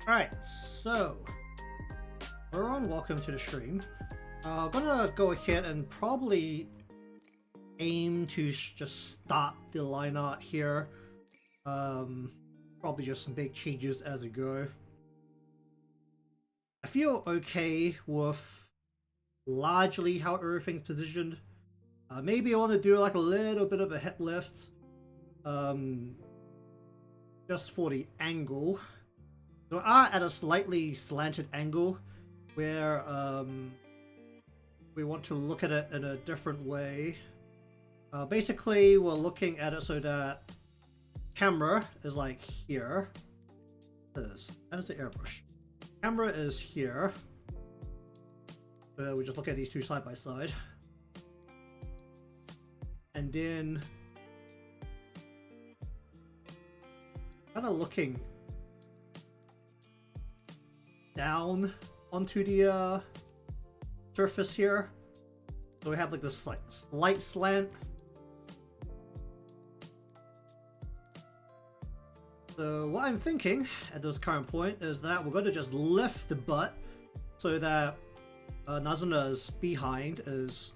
Alright, so everyone, welcome to the stream. I'm gonna go ahead and probably aim to just start the line art here. Probably just some big changes as we go. I feel okay with largely how everything's positioned. Maybe I want to do like a little bit of a hip lift, just for the angle. So we are at a slightly slanted angle where we want to look at it in a different way. Basically, we're looking at it so that camera is like here. And it's the airbrush. Camera is here. So we just look at these two side by side. And then kind of looking down onto the surface here. So we have like this like slight slant. So what I'm thinking at this current point is that we're going to just lift the butt so that Nazuna's behind is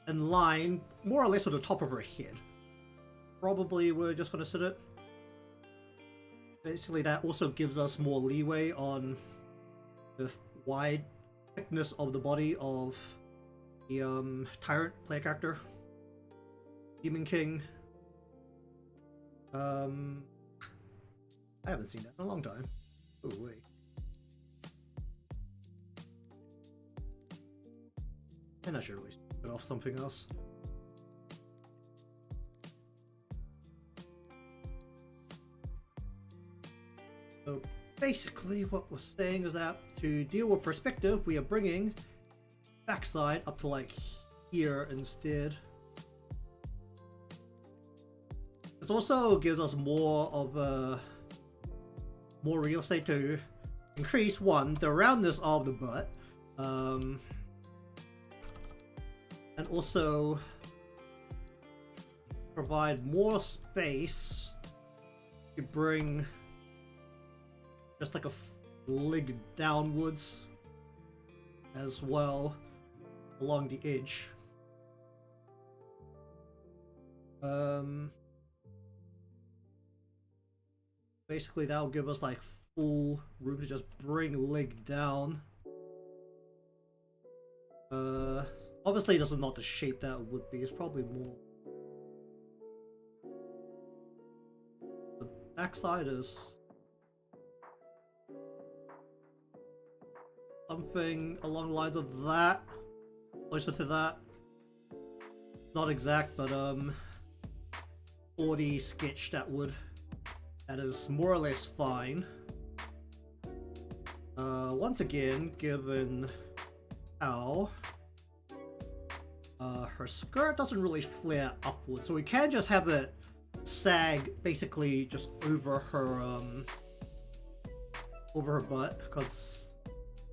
in line more or less with the top of her head. Probably we're just going to sit it. Basically that also gives us more leeway on the wide thickness of the body of the Tyrant player character. Demon King. I haven't seen that in a long time. Oh wait. And I should really put off something else. So basically what we're saying is that to deal with perspective, we are bringing backside up to like here instead. This also gives us more of more real estate to increase the roundness of the butt, and also provide more space to bring just like a leg downwards as well along the edge. Basically that'll give us like full room to just bring leg down. Obviously this is not the shape that it would be, it's probably more. The backside is something along the lines of that, closer to that. Not exact, but for the sketch that is more or less fine. Once again, given how her skirt doesn't really flare upwards, so we can just have it sag basically just over her butt, because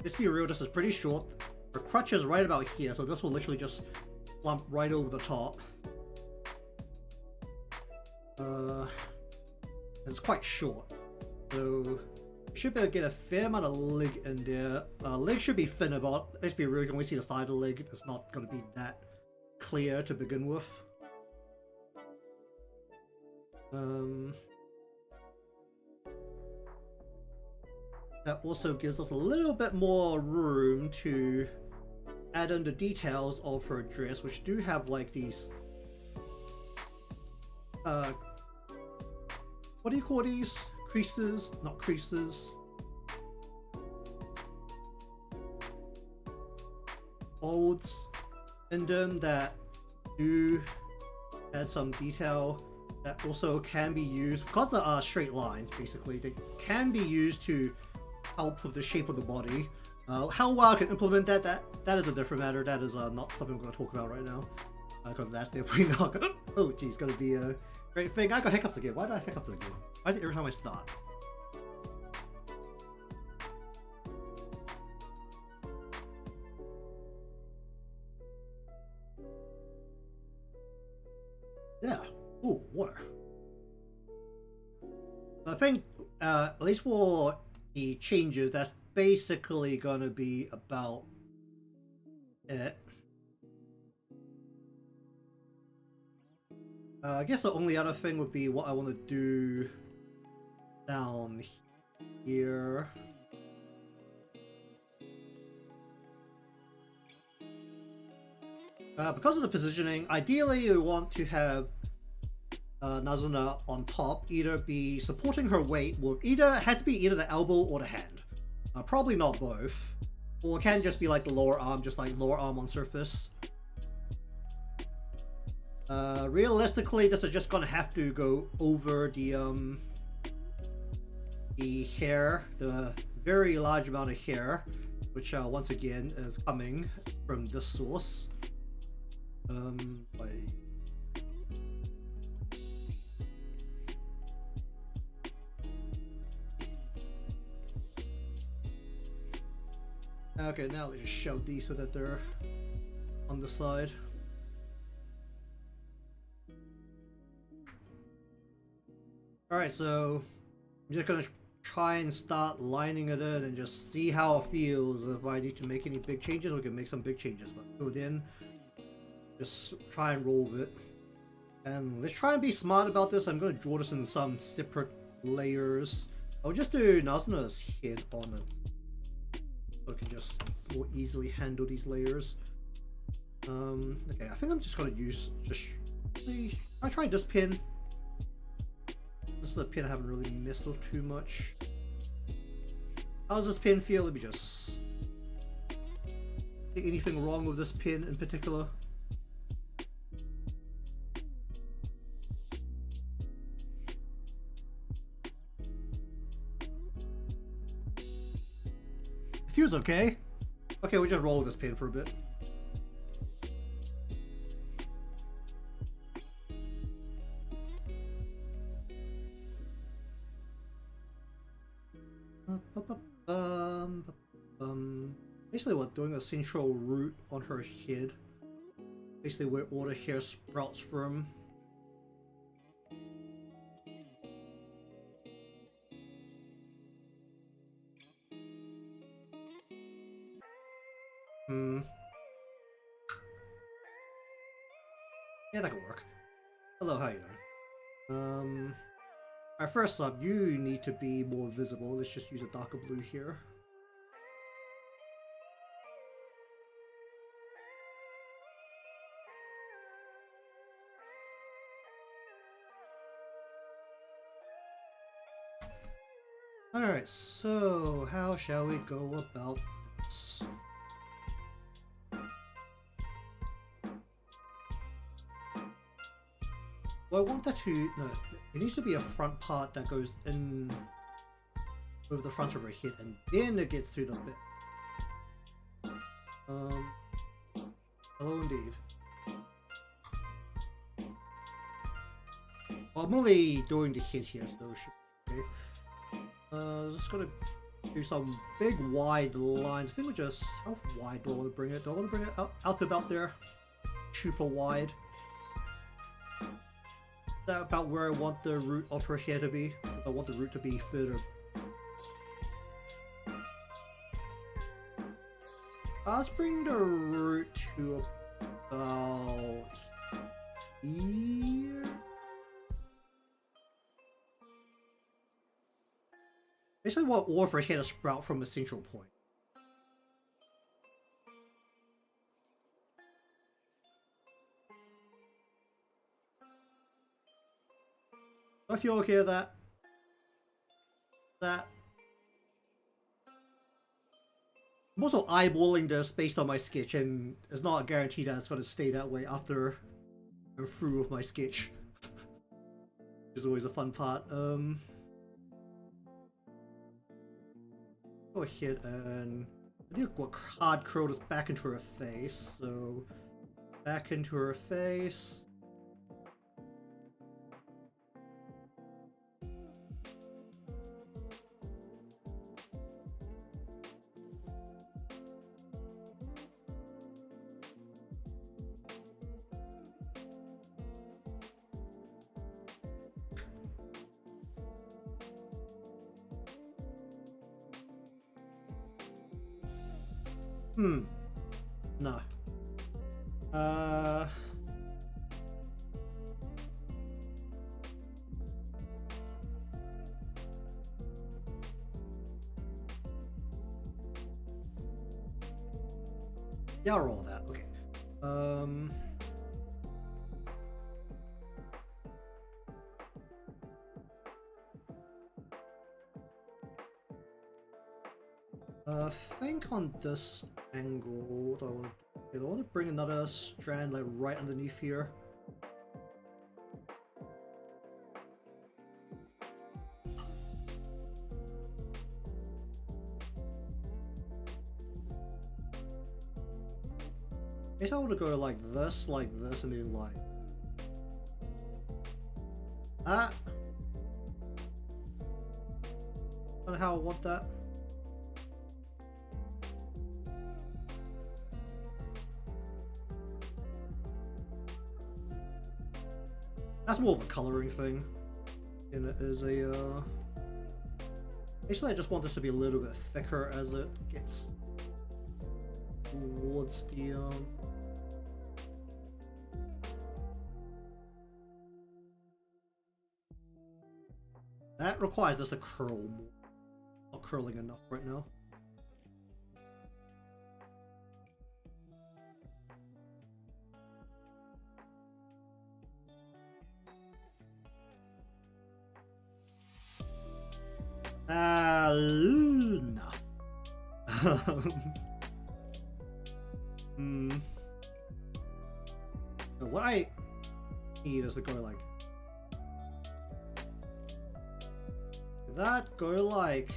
let's be real, this is pretty short. Her crutch is right about here, so this will literally just plump right over the top. It's quite short, so should be able to get a fair amount of leg in there. Leg should be thinner, but let's be real, you can only see the side of the leg. It's not going to be that clear to begin with. That also gives us a little bit more room to add in the details of her dress, which do have like these what do you call these? Creases? Not creases. Folds in them that do add some detail that also can be used, because there are straight lines basically, they can be used to help with the shape of the body. How well I can implement that is a different matter. That is not something we're going to talk about right now, because that's definitely not gonna, oh geez, gonna be a great thing. I got hiccups again. Why do I have hiccups again? Why is it every time I start? Yeah. Ooh, water. I think at least for the changes, that's basically gonna be about it. I guess the only other thing would be what I want to do down here. Because of the positioning, ideally you want to have Nazuna on top, either be supporting her weight, or either has to be either the elbow or the hand. Probably not both. Or it can just be like the lower arm, just like lower arm on surface. Realistically, this is just gonna have to go over the hair, the very large amount of hair, which once again is coming from this source. Okay, now let's just shove these so that they're on the side. Alright, so I'm just gonna try and start lining it in and just see how it feels. If I need to make any big changes, we can make some big changes, but go in, just try and roll with it. And let's try and be smart about this. I'm gonna draw this in some separate layers. I'll just do Nazuna's head on it, so I can just more easily handle these layers. Okay, I think I'm just gonna use I tried this pin. This is a pin I haven't really messed with too much. How does this pin feel? Let me just think anything wrong with this pin in particular. It feels okay. Okay, we'll just roll with this pin for a bit. Basically, what, doing a central root on her head. Basically, where all the hair sprouts from. Yeah, that could work. Hello, how you doing? Alright, first up, you need to be more visible. Let's just use a darker blue here. Alright, so how shall we go about this? Well, I want that to... no, it needs to be a front part that goes in over the front of her head, and then it gets to the bit. Hello indeed. Well, I'm only doing the head here, so it should be okay. Just gonna do some big wide lines. I think we just... how wide do I want to bring it? Do I want to bring it out to about there? Super wide. That about where I want the root of her hair to be. I want the root to be further. Let's bring the root to about here. Basically, I want all of her hair to sprout from a central point. I feel okay with that. I'm also eyeballing this based on my sketch, and it's not a guarantee that it's going to stay that way after I'm through with my sketch. Which is always a fun part. Go ahead and I need to hard curl this back into her face. So back into her face. No. Yeah, I'll roll that. Okay. I think on this angle, I want to bring another strand like right underneath here. I guess I want to go like this, and then like that. I don't know how I want that. That's more of a coloring thing than it is a. Basically, I just want this to be a little bit thicker as it gets towards the That requires this to curl more. Not curling enough right now. No. What I need is to go like that, go like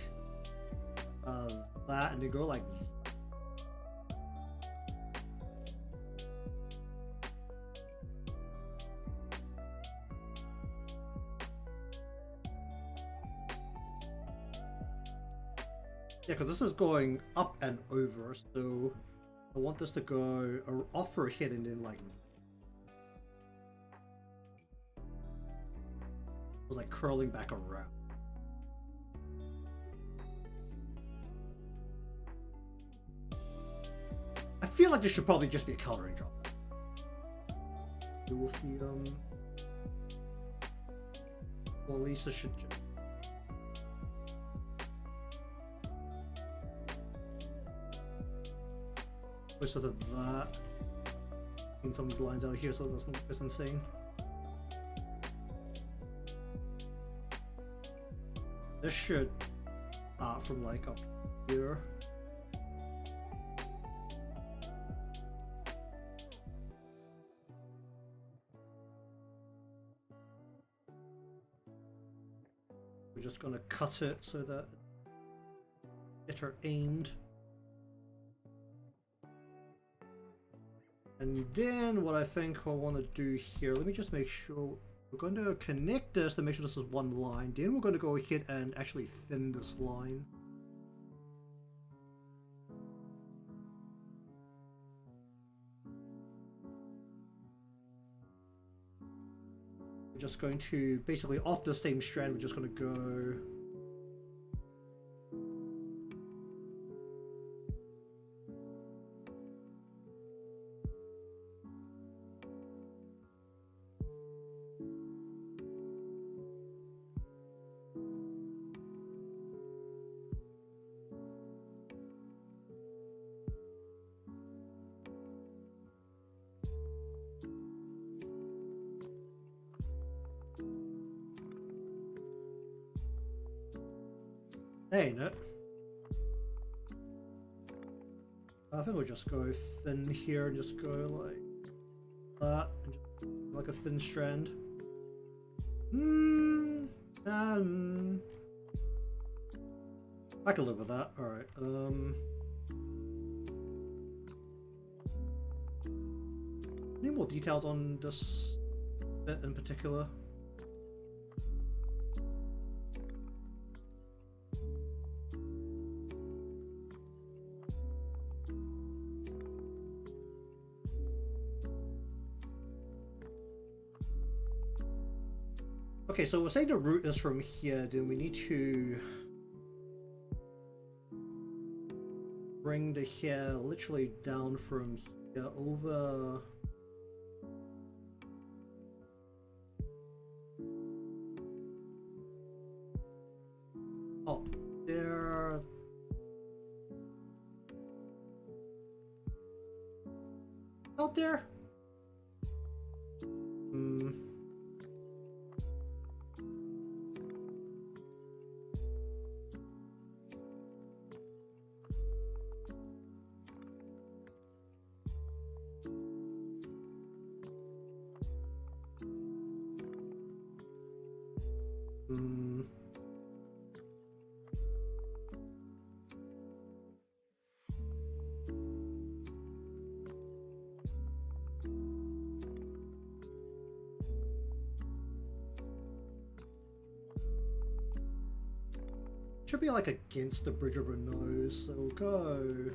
that, and then go like yeah, because this is going up and over, so I want this to go off for a hit and then like it was like curling back around. I feel like this should probably just be a coloring job. With the well, at least it should just sort of that. Getting some of these lines out here so it doesn't look this insane. This should start from like up here. We're just gonna cut it so that it are aimed. And then what I think I want to do here, let me just make sure we're going to connect this to make sure this is one line. Then we're going to go ahead and actually thin this line. We're just going to basically off the same strand, we're just going to go ain't it? I think we'll just go thin here and just go like that, and just like a thin strand. I can live with that. All right. Any more details on this bit in particular? Okay, so we're saying the root is from here, then we need to bring the hair literally down from here over. Oh, there. Out there. Should be like against the bridge of her nose, so we'll go.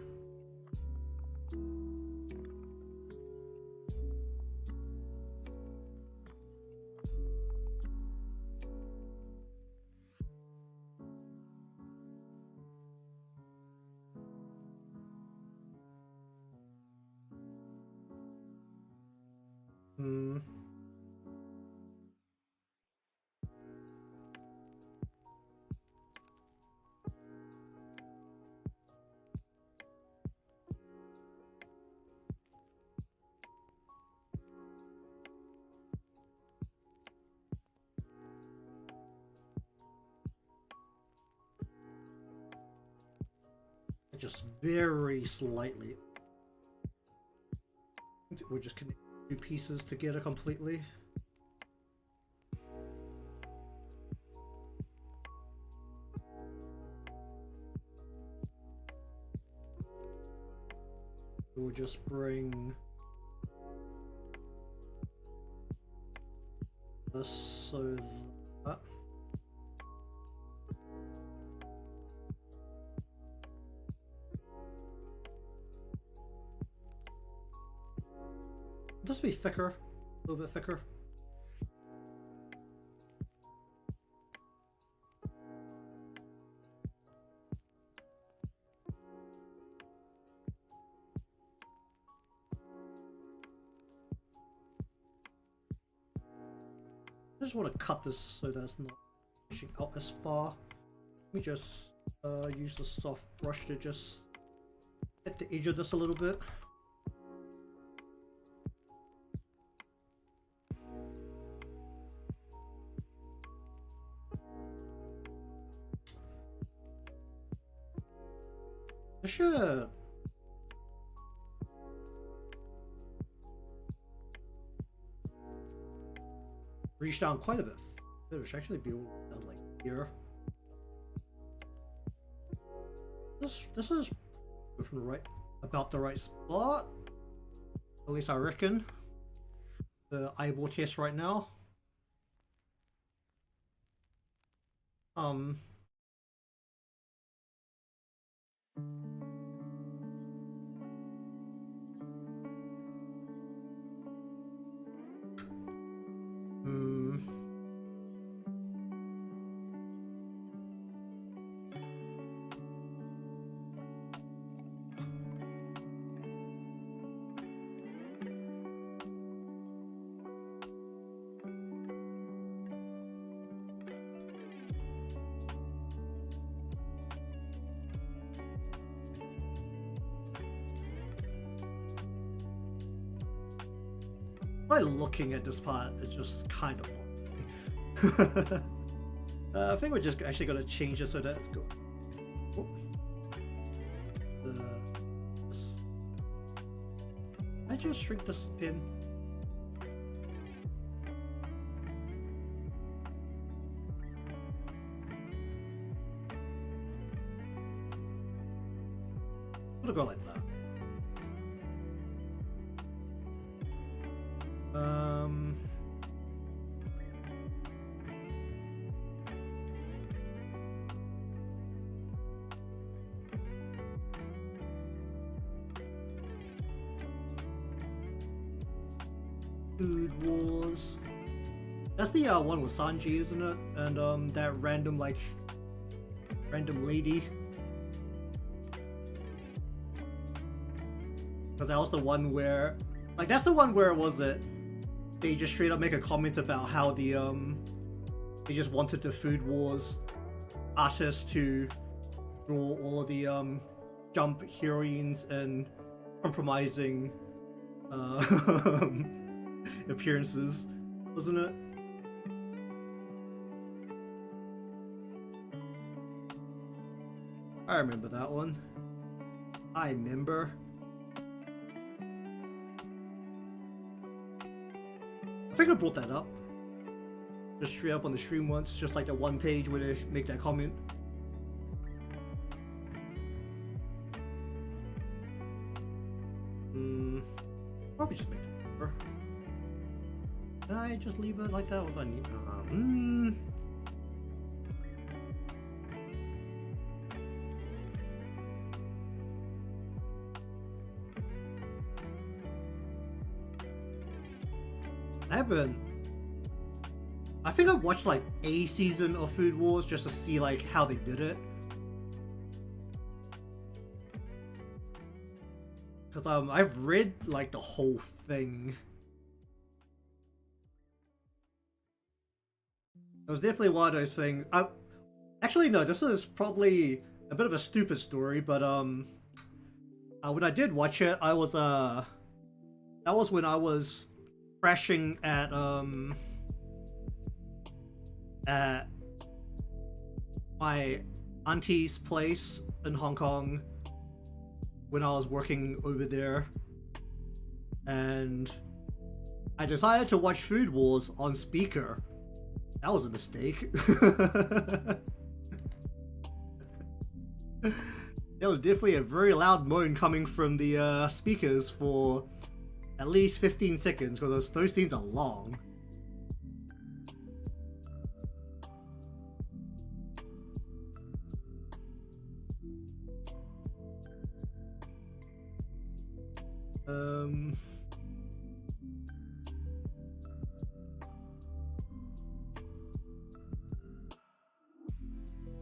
Just very slightly. We're just connecting two pieces together completely. We'll just bring this so that. Just be thicker, a little bit thicker. I just want to cut this so that it's not pushing out as far. Let me just use the soft brush to just hit the edge of this a little bit. I should reach down quite a bit. It should actually be down like here. This is from the right, about the right spot. At least I reckon. The eyeball test right now. By looking at this part, it's just kind of I think we're just actually going to change it so that it's good. Oh. I just shrink this pin. We'll go like that. Food Wars. That's the one with Sanji, isn't it? And that random lady. Because that was the one where, like, that's the one where was it? They just straight up make a comment about how the they just wanted the Food Wars artists to draw all of the jump heroines and compromising appearances, wasn't it? I remember that one. I remember. I think I brought that up. Just straight up on the stream once, just like the one page where they make that comment. Probably just make it over. Can I just leave it like that? What do I need? I think I watched like a season of Food Wars just to see like how they did it. Because I've read like the whole thing. It was definitely one of those things. Actually no, this is probably a bit of a stupid story, but when I did watch it, I was that was when I was crashing at my auntie's place in Hong Kong when I was working over there, and I decided to watch Food Wars on speaker. That was a mistake. There was definitely a very loud moan coming from the speakers for at least 15 seconds because those scenes are long.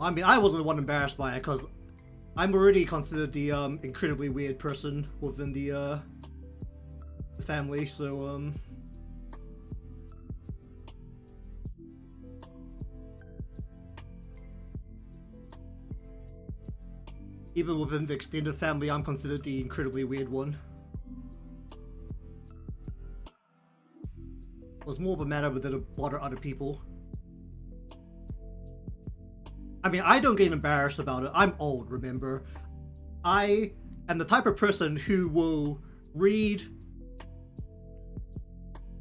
I mean, I wasn't the one embarrassed by it because I'm already considered the incredibly weird person within the family, so even within the extended family, I'm considered the incredibly weird one. It was more of a matter whether to bother other people. I mean, I don't get embarrassed about it. I'm old, remember? I am the type of person who will read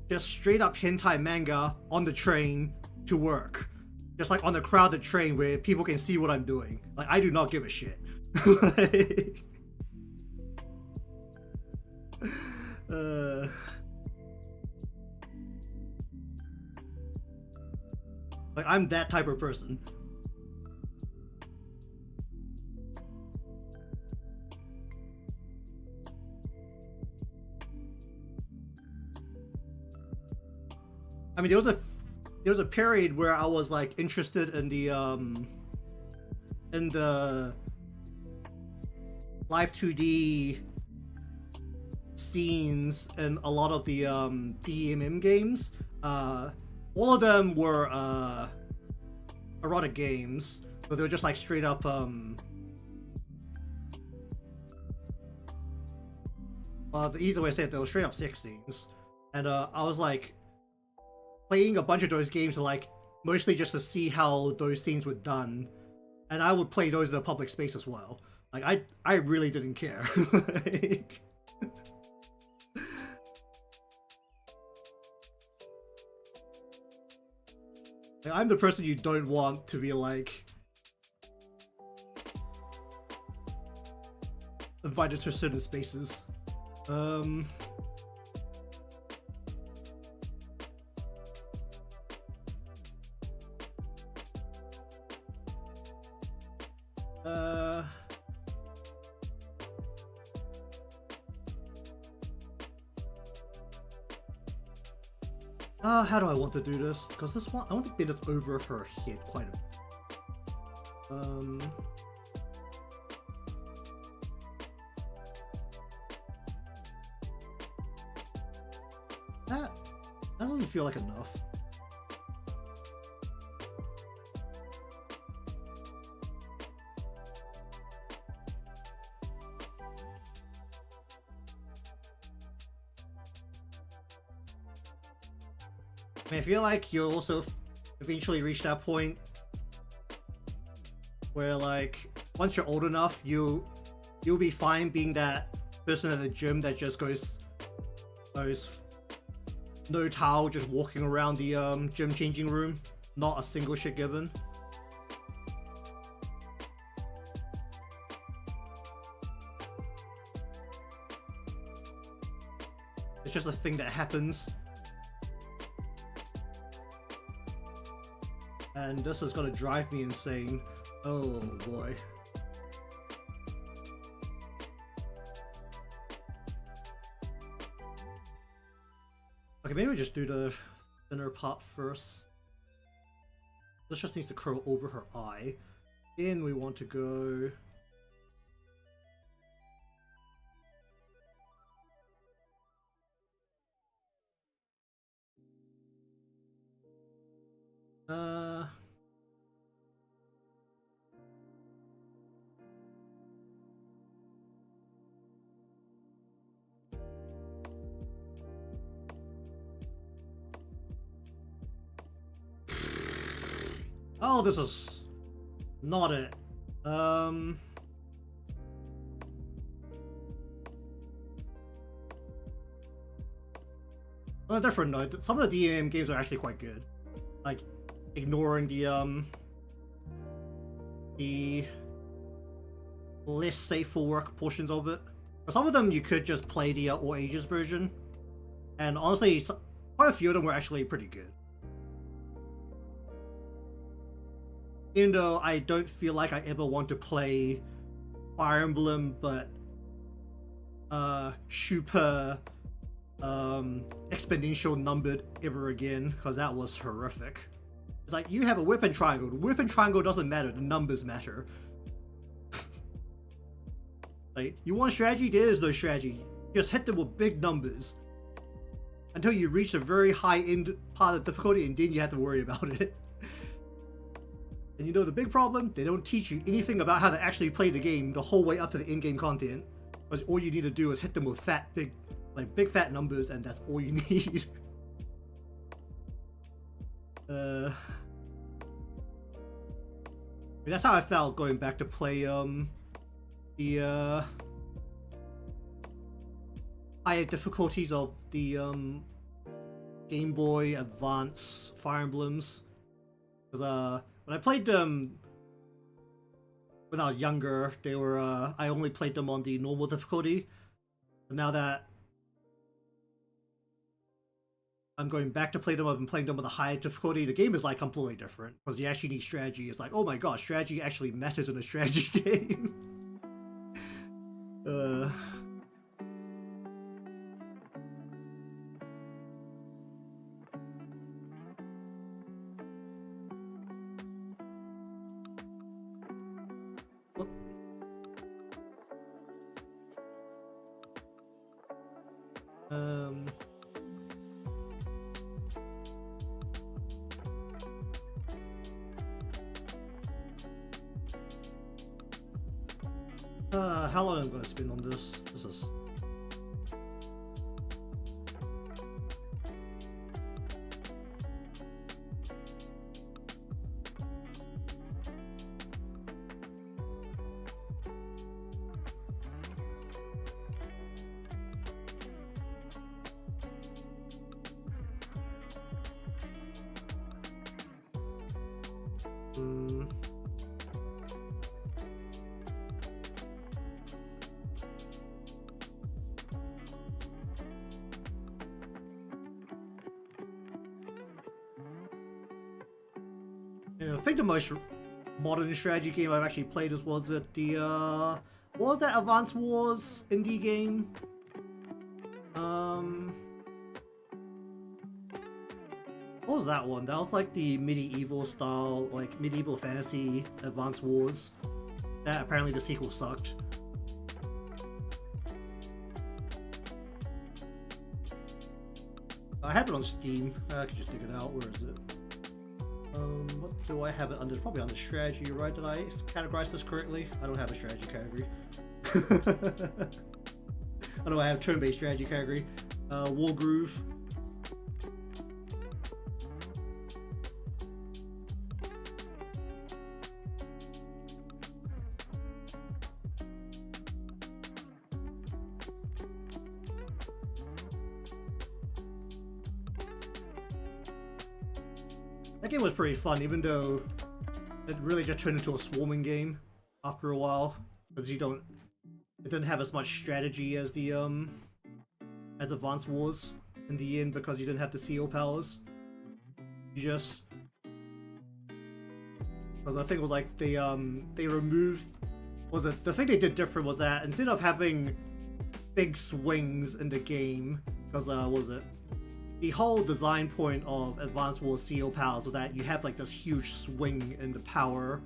just straight up hentai manga on the train to work. Just like on the crowded train where people can see what I'm doing. Like, I do not give a shit. Like, I'm that type of person. I mean, there was a period where I was like interested in the live 2D scenes in a lot of the DMM games. All of them were erotic games, but they were just like straight up the easy way to say it, they were straight up sex scenes. And I was like playing a bunch of those games, like mostly just to see how those scenes were done, and I would play those in a public space as well. Like I really didn't care. Like, I'm the person you don't want to be like invited to certain spaces. How do I want to do this? Because this one, I want to be this over her head quite a bit. That doesn't feel like enough. I mean, I feel like you'll also eventually reach that point where, like, once you're old enough, you'll be fine being that person at the gym that just goes no towel, just walking around the gym changing room, not a single shit given. It's just a thing that happens. And this is gonna drive me insane. Oh boy. Okay, maybe we just do the thinner part first. This just needs to curl over her eye. Then we want to go... Oh, this is not it. On a different note, some of the DMM games are actually quite good. Like, ignoring the less safe for work portions of it. For some of them, you could just play the all ages version, and honestly, quite a few of them were actually pretty good. Even though I don't feel like I ever want to play Fire Emblem, but super exponential numbered ever again, because that was horrific. It's like, you have a whip and triangle. The whip and triangle doesn't matter, the numbers matter. Like, you want strategy? There is no strategy. Just hit them with big numbers until you reach a very high end part of difficulty, and then you have to worry about it. And you know the big problem? They don't teach you anything about how to actually play the game the whole way up to the in-game content. Because all you need to do is hit them with big fat numbers, and that's all you need. I mean, that's how I felt going back to play the higher difficulties of the Game Boy Advance Fire Emblems. Because when I played them when I was younger, they were I only played them on the normal difficulty. But now that I'm going back to play them, I've been playing them with a higher difficulty. The game is like completely different because you actually need strategy. It's like, oh my god, strategy actually matters in a strategy game. How long am I going to spend on this? This is... I think the most modern strategy game I've actually played was it the what was that Advance Wars indie game? What was that one? That was like the medieval style, like medieval fantasy Advance Wars. That apparently the sequel sucked. I have it on Steam. I can just dig it out. Where is it? What do I have it under? Probably under strategy, right? Did I categorize this correctly? I don't have a strategy category. I know I have turn-based strategy category. War Groove. That game was pretty fun, even though it really just turned into a swarming game after a while, because it didn't have as much strategy as the as Advance Wars in the end, because you didn't have the CO powers. You just, because I think it was like they removed, was it, the thing they did different was that instead of having big swings in the game, because was it, the whole design point of Advanced Wars CO powers was that you have like this huge swing in the power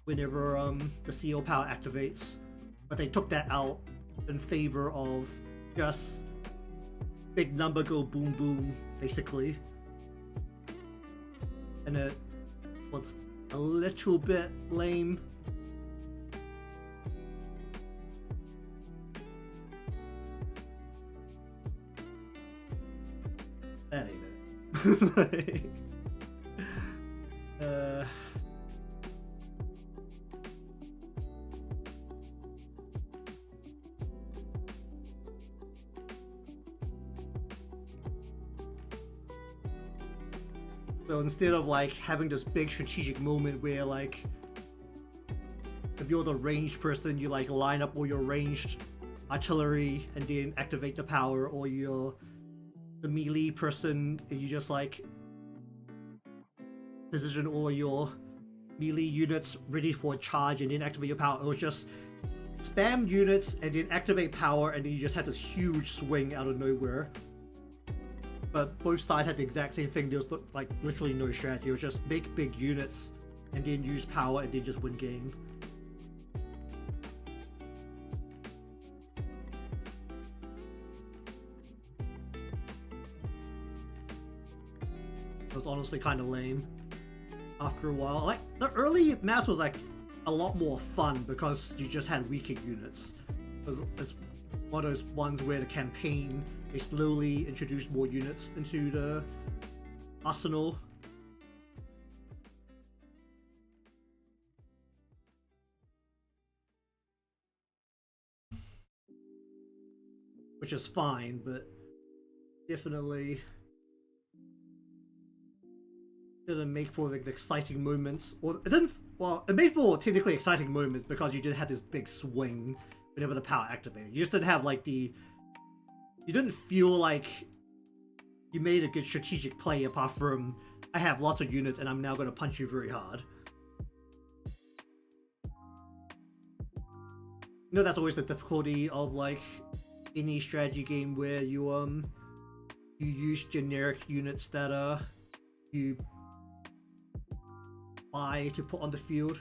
whenever the CO power activates, but they took that out in favor of just big number go boom boom, basically. And it was a little bit lame. That ain't it. So instead of like having this big strategic moment where like if you're the ranged person, you like line up all your ranged artillery and then activate the power, or you're the melee person and you just like position all your melee units ready for a charge and then activate your power. It was just spam units and then activate power, and then you just had this huge swing out of nowhere. But both sides had the exact same thing. There was like literally no strategy. It was just make big units and then use power and then just win game. It was honestly kind of lame after a while. Like the early maps was like a lot more fun because you just had weaker units. It's one of those ones where the campaign, they slowly introduced more units into the arsenal. Which is fine, but definitely didn't make for the exciting moments. Or it didn't, well, it made for technically exciting moments because you did have this big swing whenever the power activated. You just didn't have like you didn't feel like you made a good strategic play apart from I have lots of units and I'm now going to punch you very hard. You know, that's always the difficulty of like any strategy game where you use generic units that you buy to put on the field.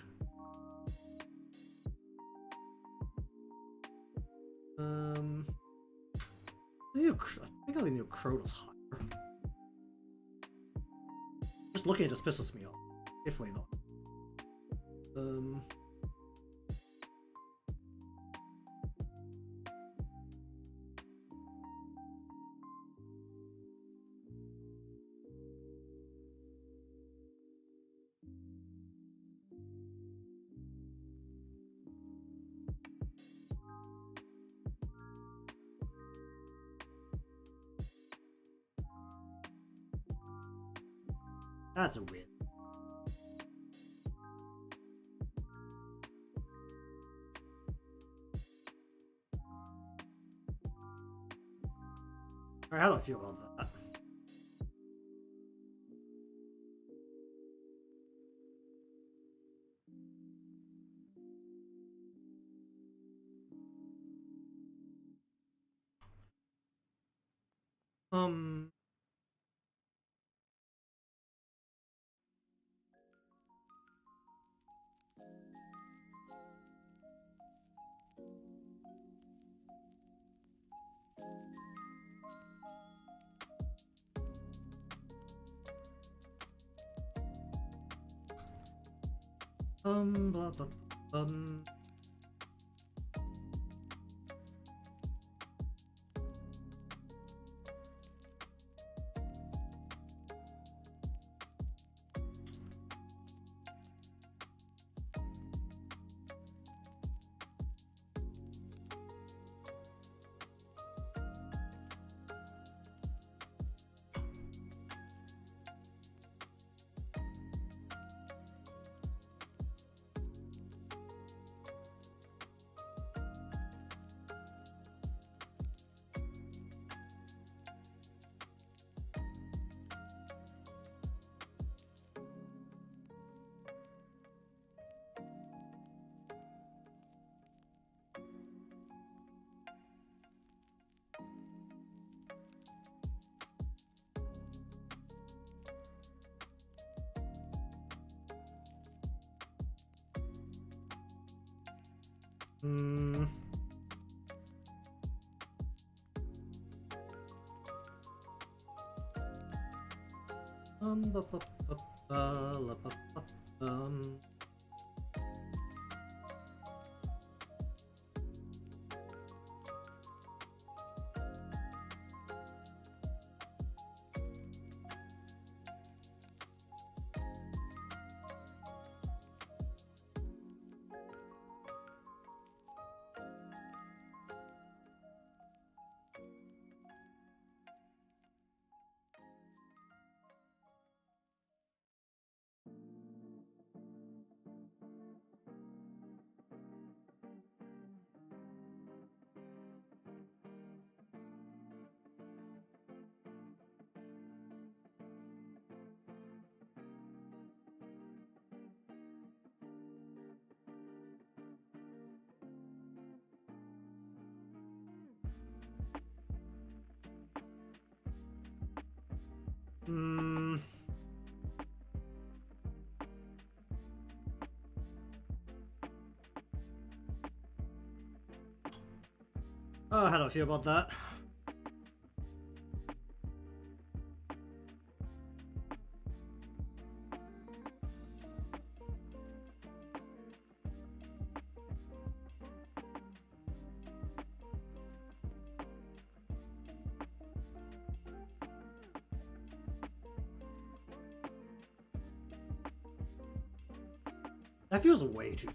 I think I knew Crota's higher. Just looking at this pisses me off. Definitely not. That's a win. Alright, how do I feel about that? Blah, blah, ba, ba, ba, ba, la, ba, ba, Oh, how do I feel about that? That feels way too.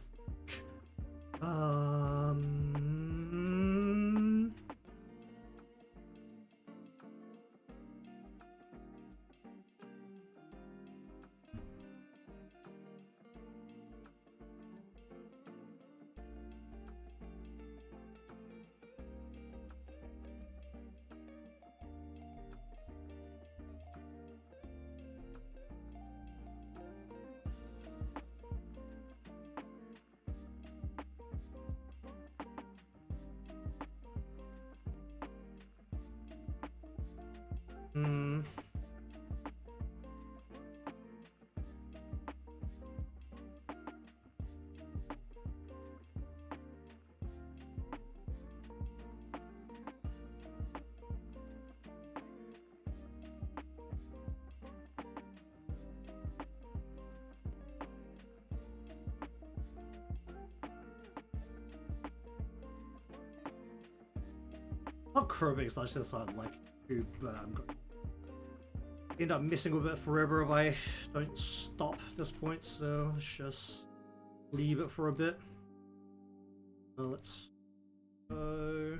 Not Krobix, that's just like to end up messing with it forever if I don't stop at this point, so let's just leave it for a bit. Let's go.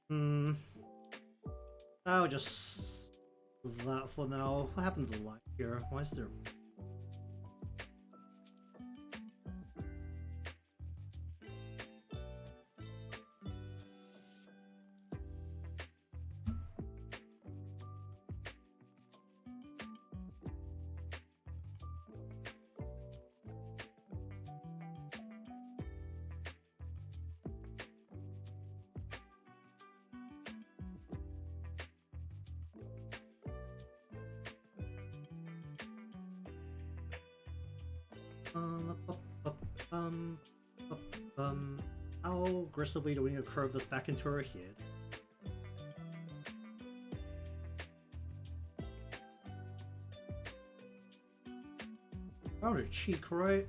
Hmm. I'll just do that for now. What happened to the line here? Why is there? How aggressively do we need to curve this back into her head? Around her cheek, right?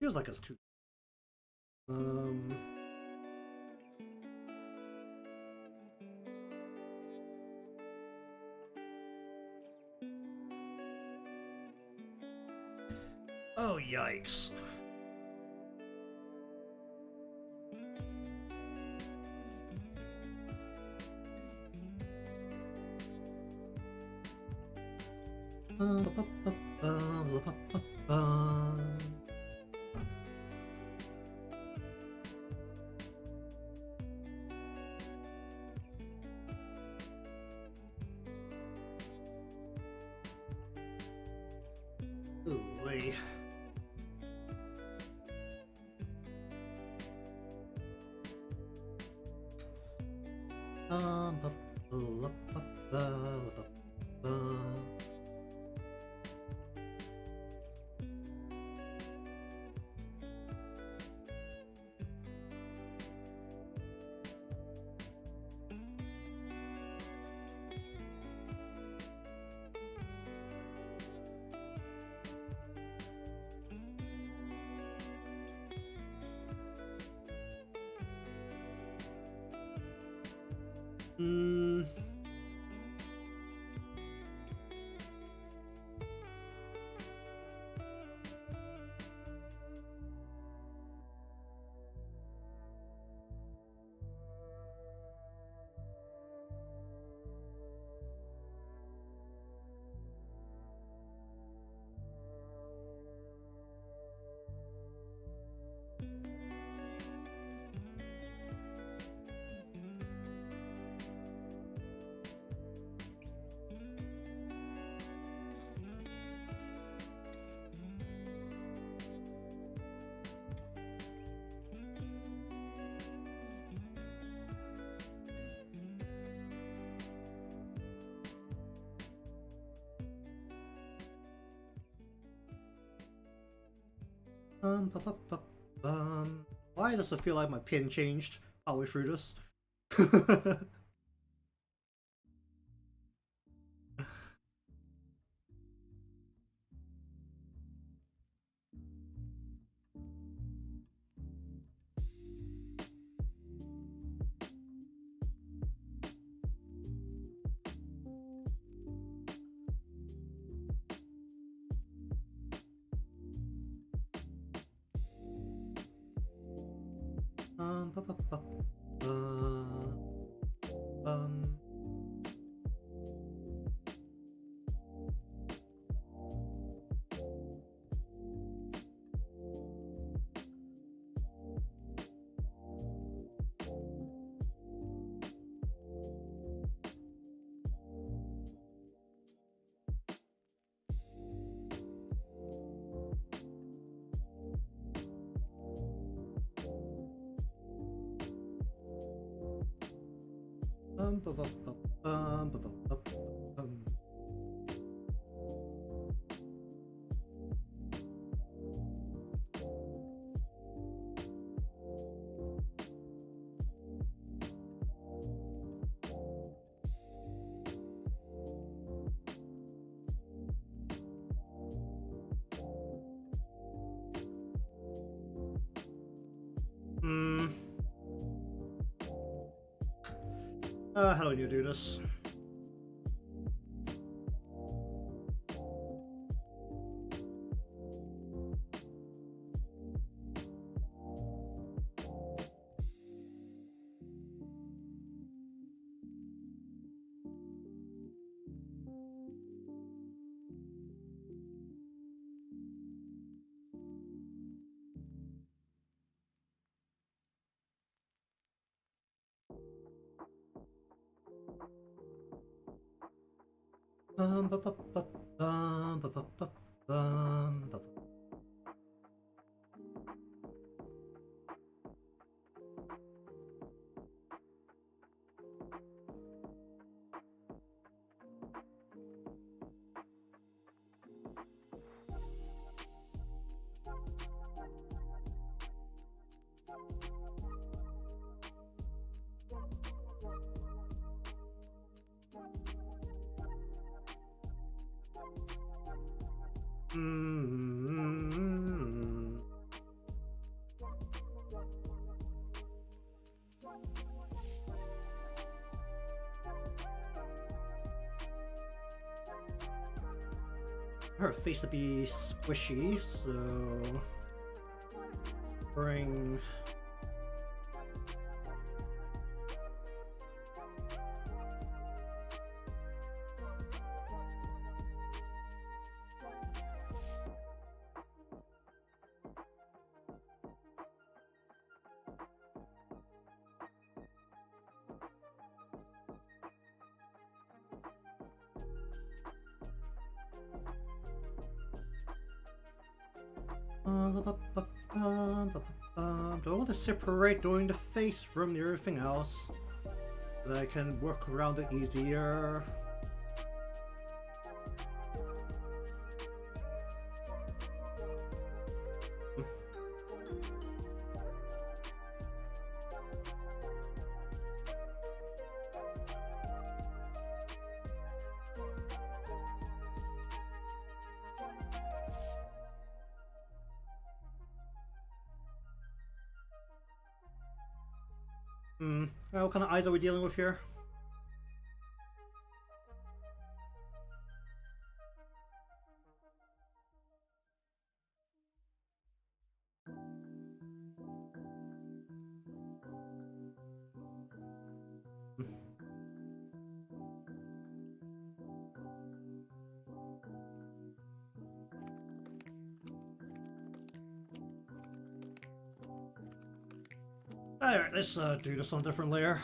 Feels like it's too. Oh, yikes. Ooh-wee. Why does it feel like my pin changed halfway through this? Um, bu- bu- bu- um, bu- bu- bu- bu- bu- bu- How do you do this? Bum, ba, ba, ba, bum, ba, ba, ba, bum, ba, ba. Mm-hmm. Her face to be squishy, so bring do I want to separate doing the face from everything else so that I can work around it easier? What kind of eyes are we dealing with here? Alright, let's do this on a different layer.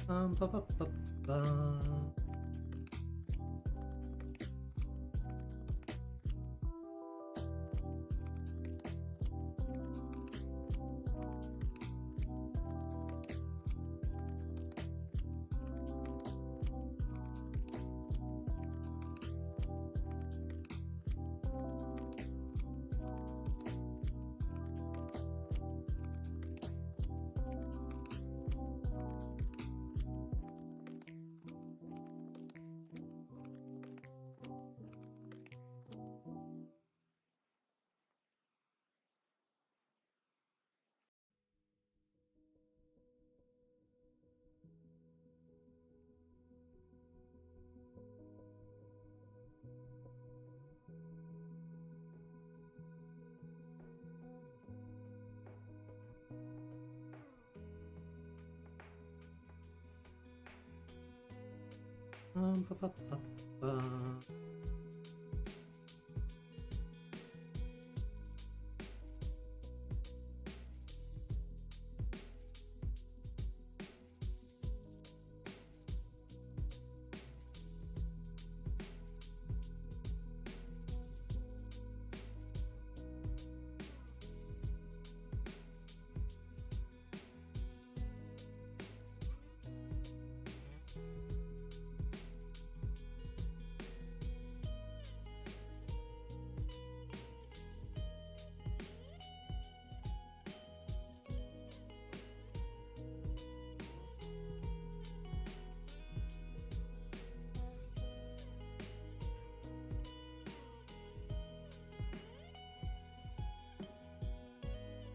Ba, ba, ba, ba. Ba, ba, ba, ba.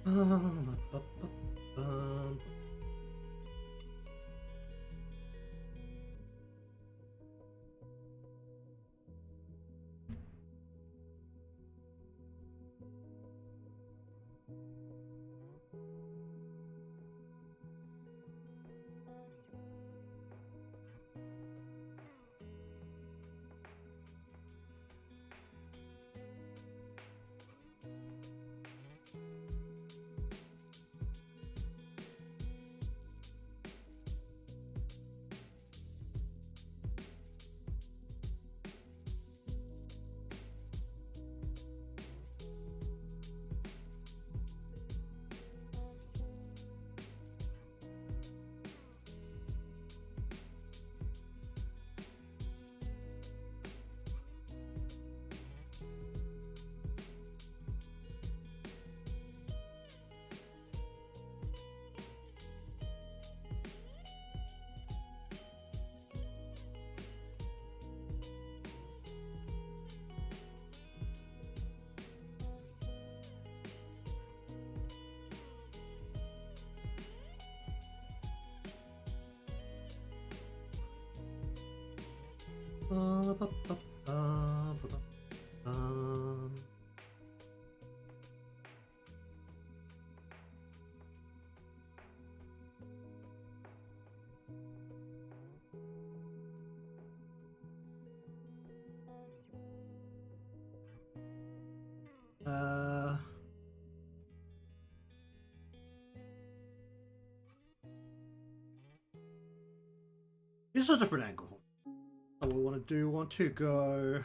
Ba, ba, ba. Ba, ba, ba, ba, ba, ba. Uh, This is a different angle. So we want to do, want to go.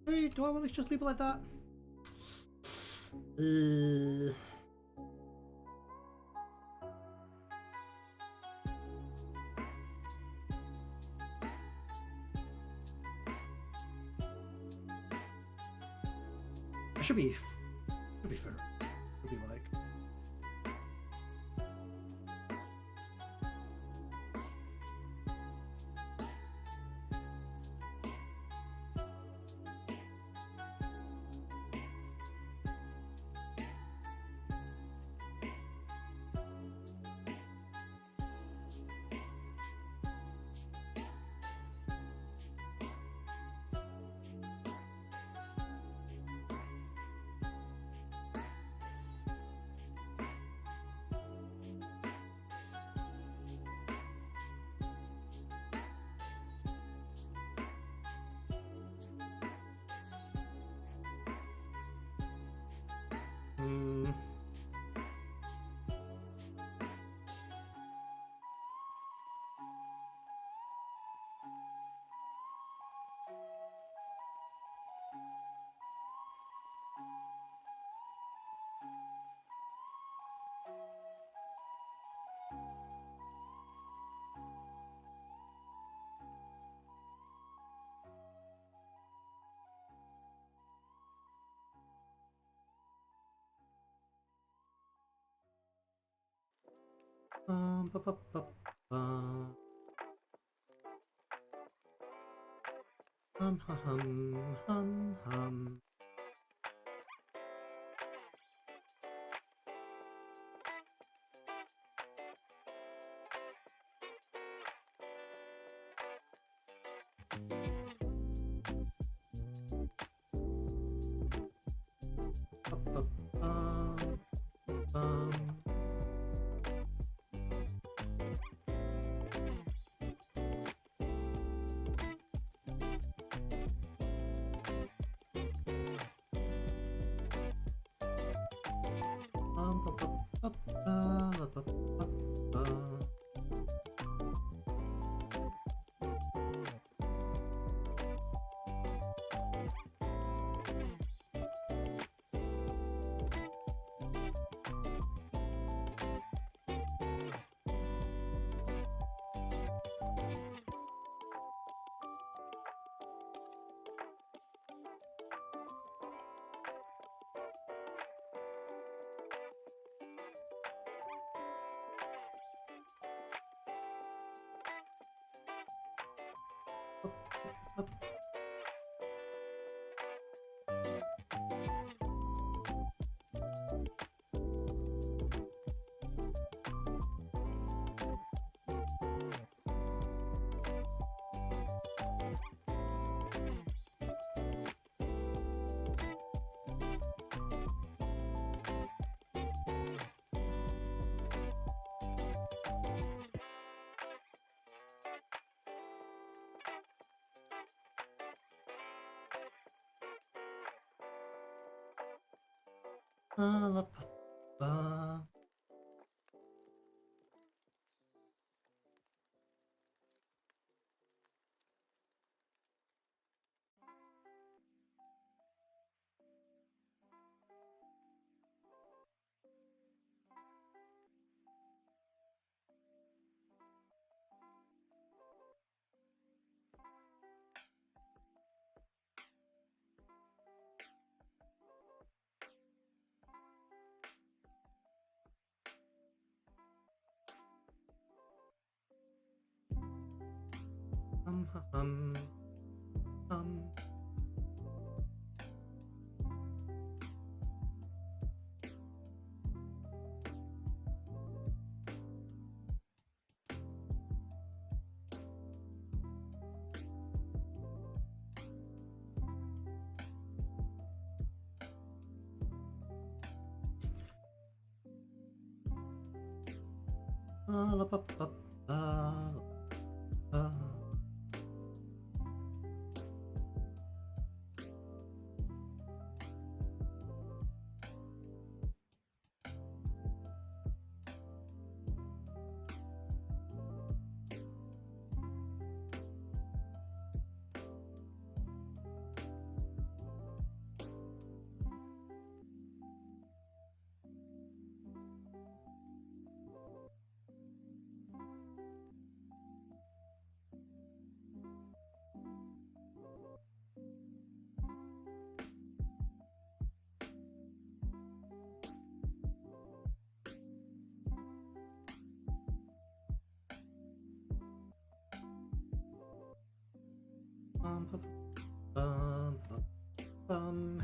Hey, do I want to just leave it like that? It should be fair. Should be like. Ba, ba, ba, ba. Hum, hum, hum, hum.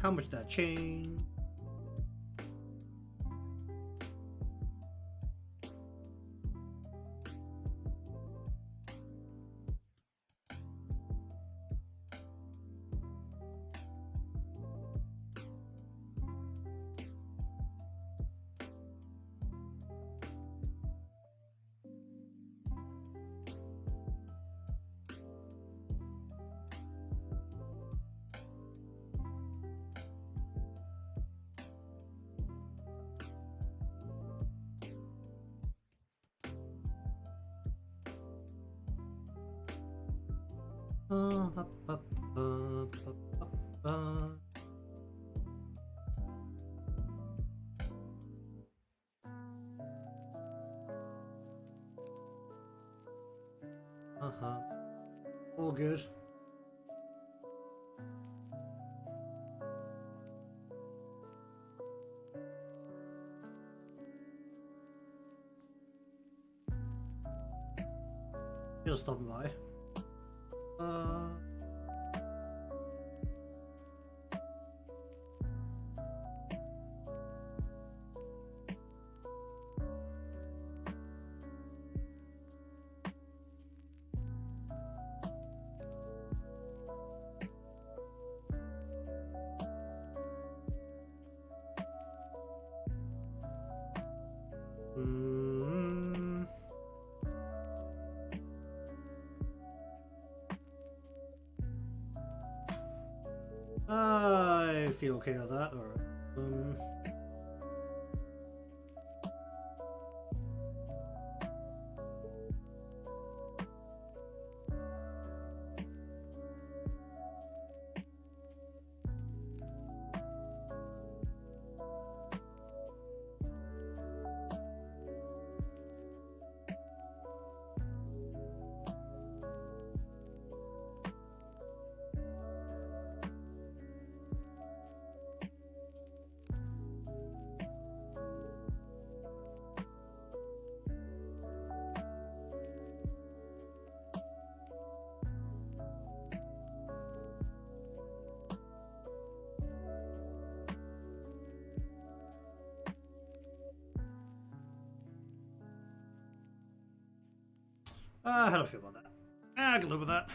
How much did that change? All good. Just stopping by. okay with that, or how do I feel about that? I can live with that.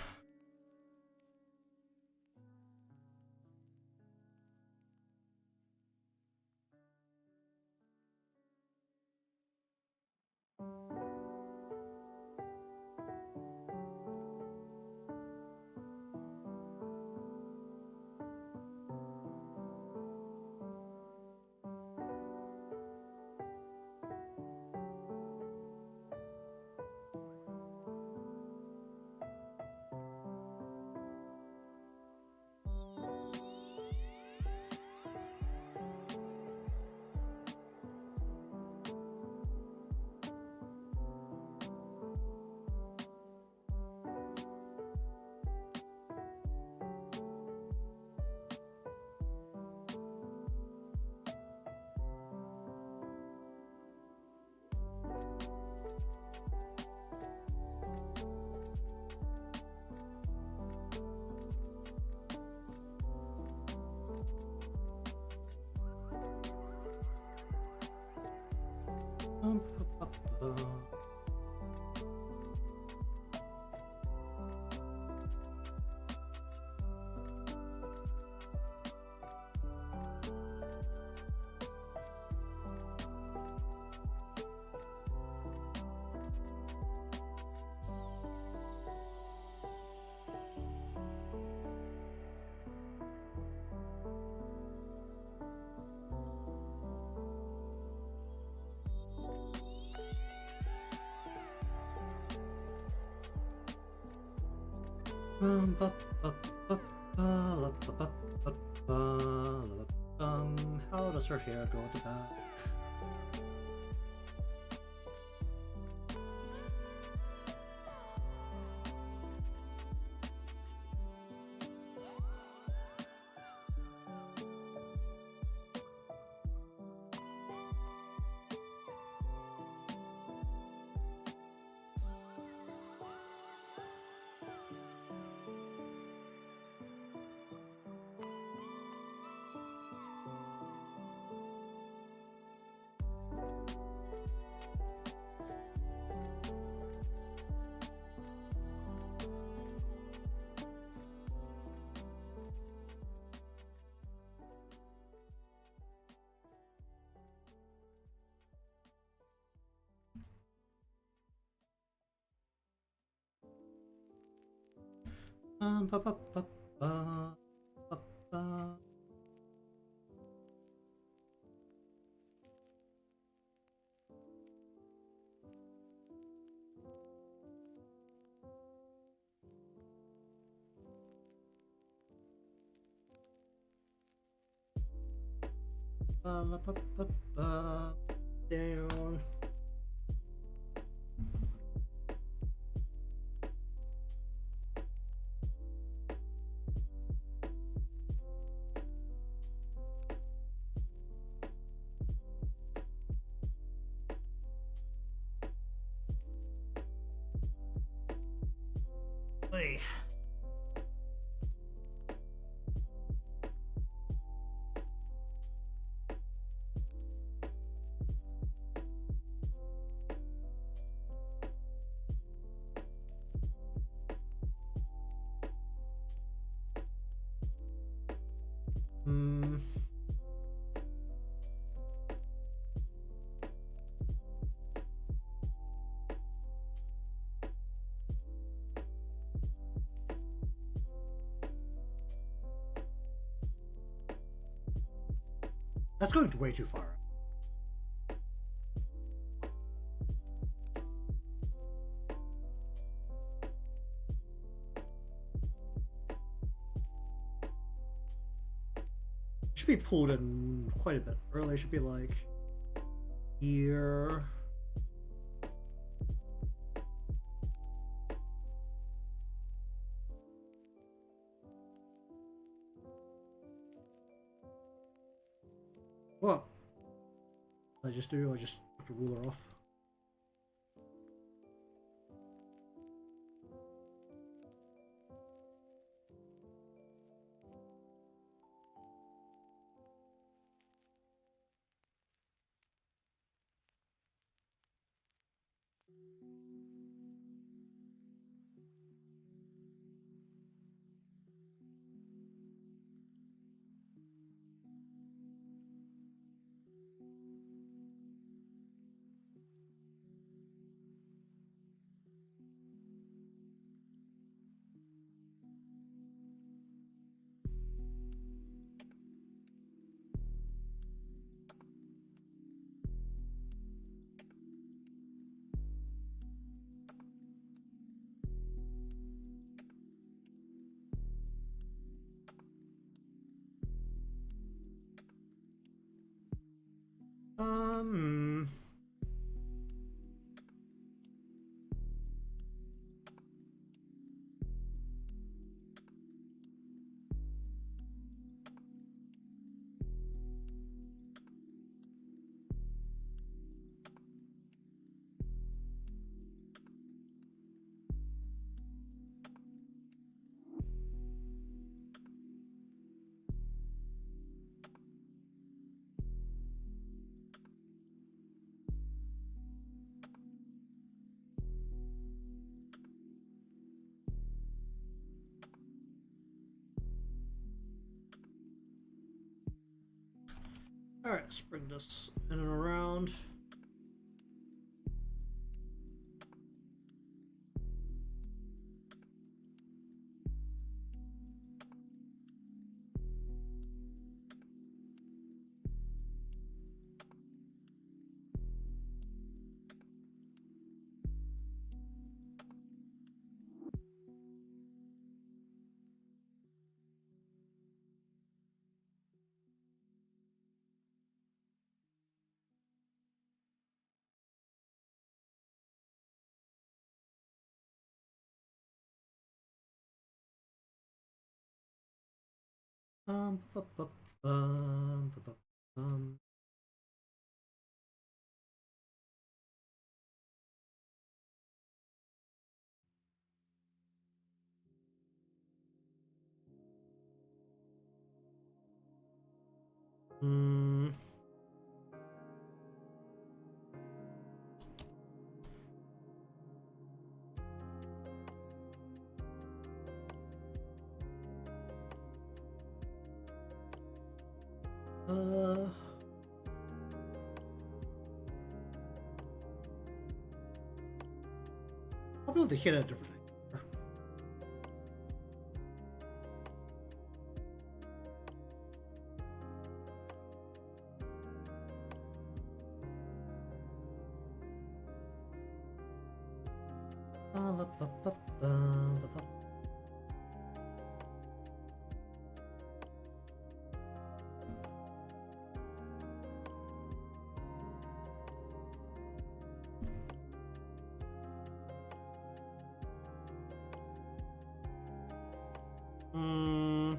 How does her hair go at the back? Ba, ba, ba, ba, ba, ba. Ba, la, ba, ba, ba. Down. Hey. That's going way too far. Should be pulled in quite a bit early. Should be like here. What? I just do? I just put the ruler off. Um. Alright, let's bring this in and around. Um, bu- bu- bu- bu- um. Mm. Uh. I'll be able to hit at a different angle. Mm.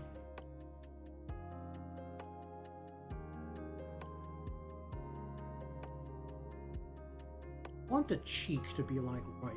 I want the cheek to be like right.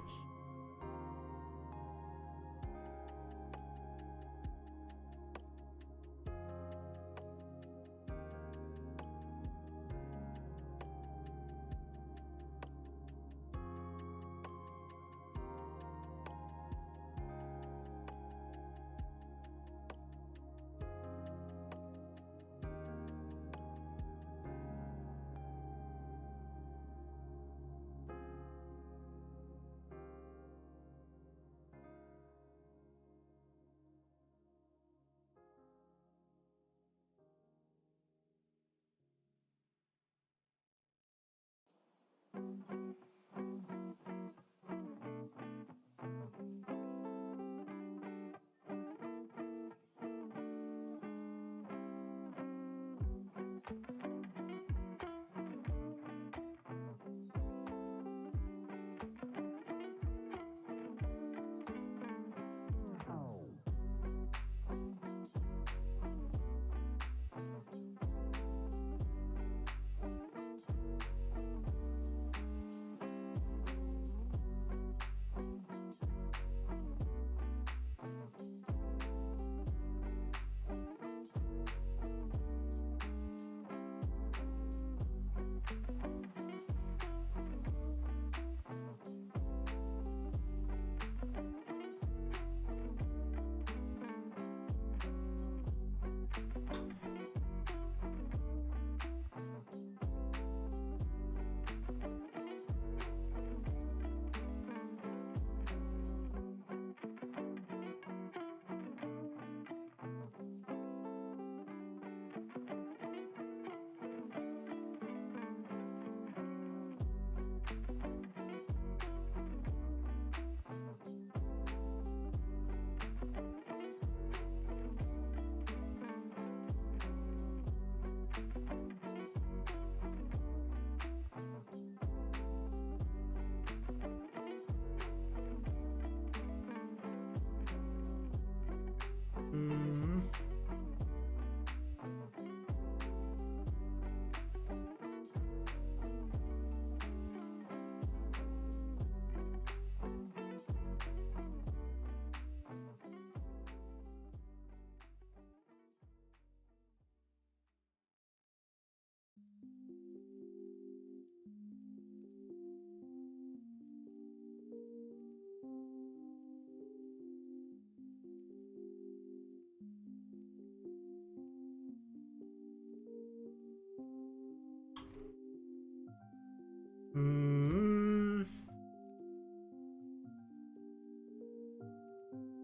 Hmm.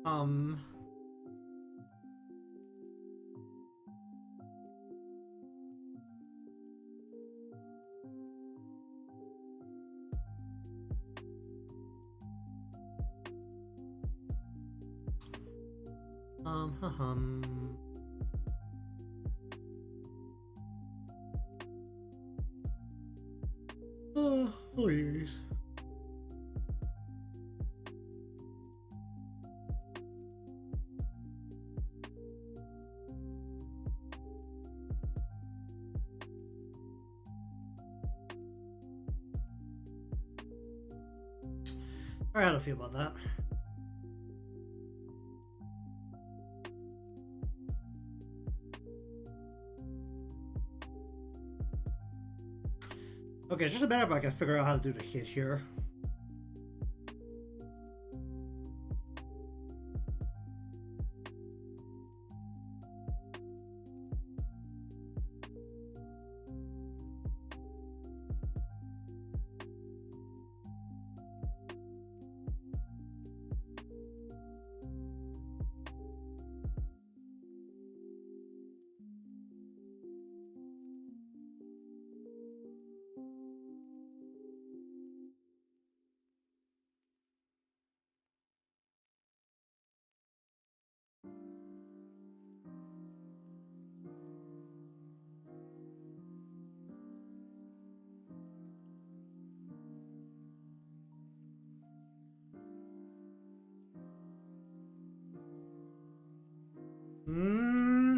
Um. Hum. Oh, please. Alright, how do I feel about that? Okay, it's just a matter of I can figure out how to do the hit here. Hmm.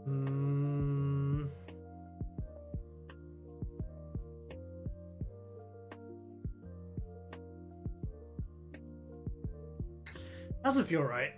Hmm. Doesn't feel right.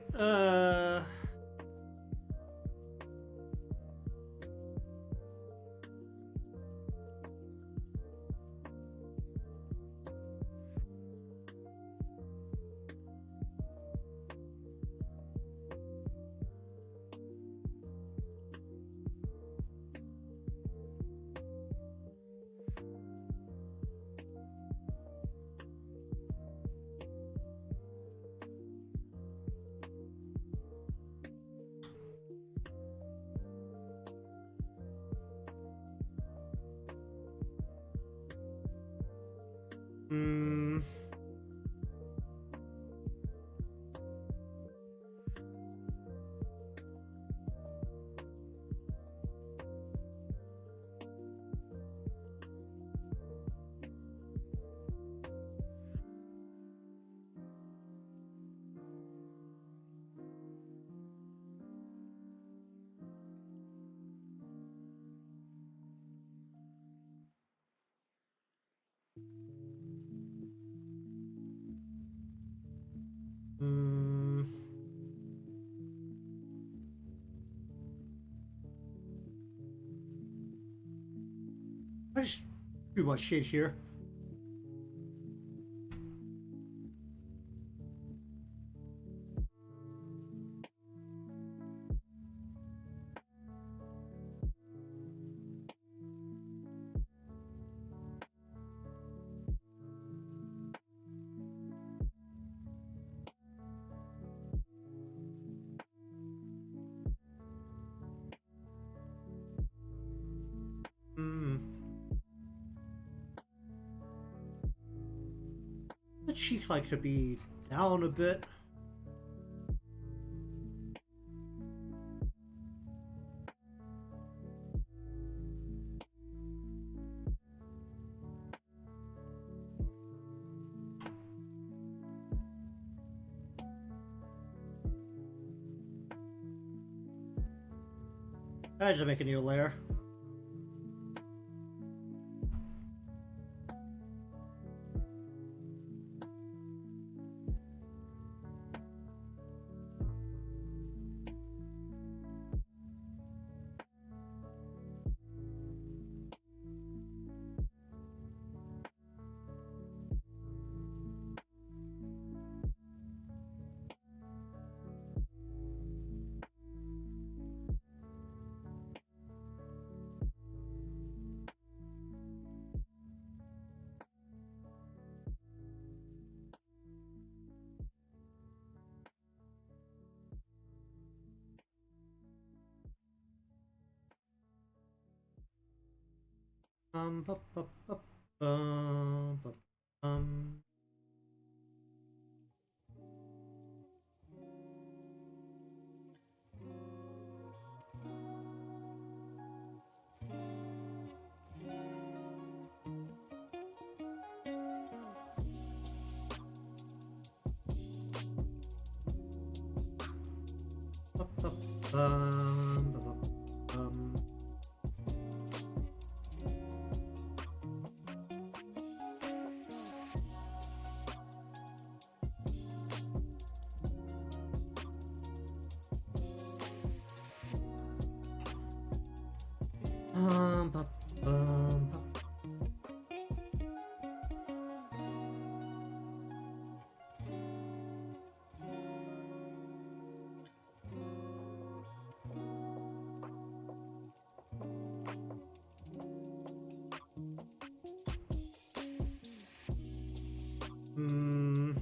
Hmm. I just too much shit here. Hmm. The cheeks like to be down a bit. I just make a new layer. Bup, bup, bup, bup, um. Bup, bup, bup, bup, bup, bup. Hmm.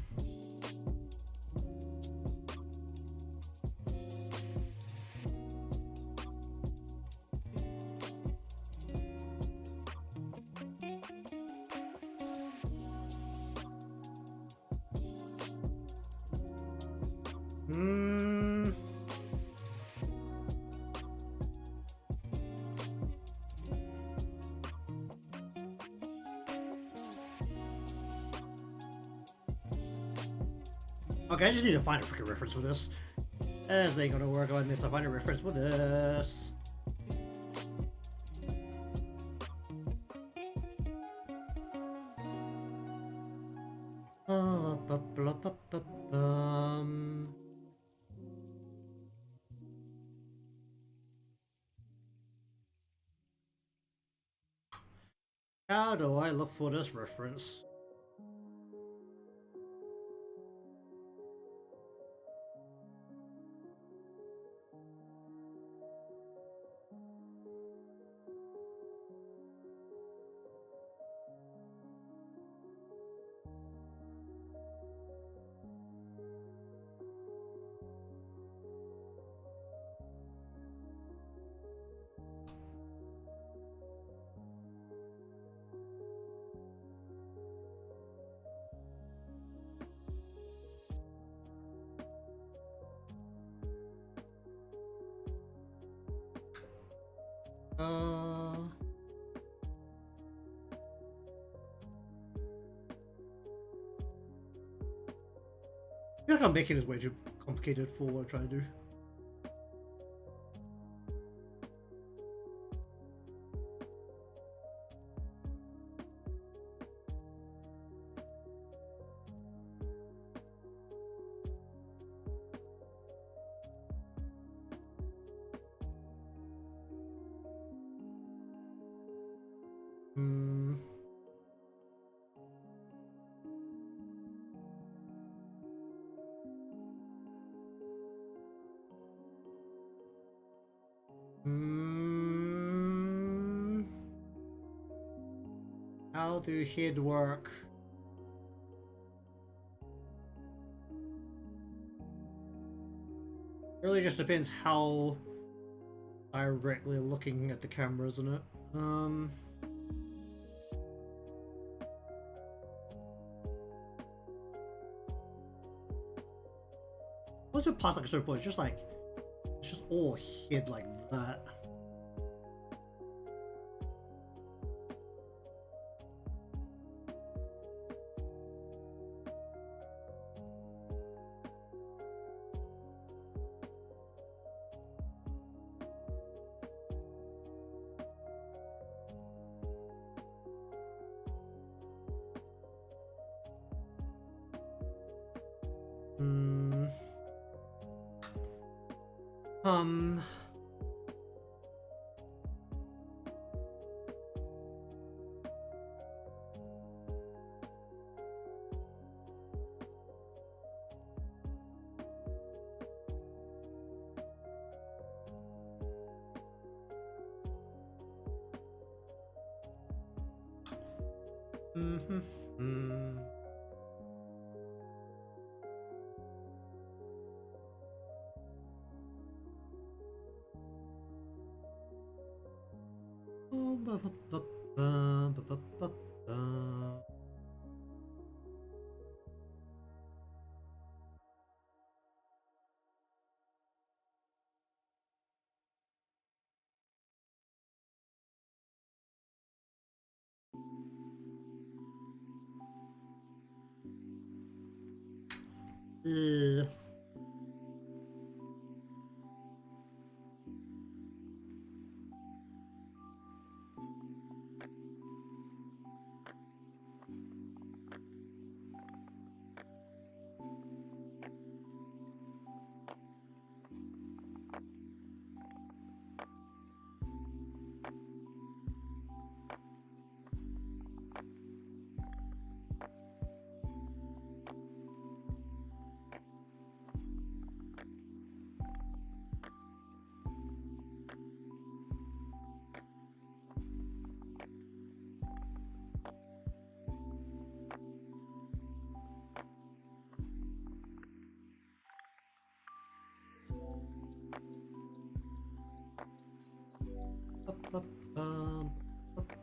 Hmm. Okay, I just need to find a freaking reference for this. This ain't gonna work on this. I find a reference for this. Bup, bup, bup, bup, How do I look for this reference? I feel like I'm making this way too complicated for what I'm trying to do. How do HID work? Really just depends how directly looking at the camera, isn't it? What's your past like point? It's just like it's just all hid like that. Um.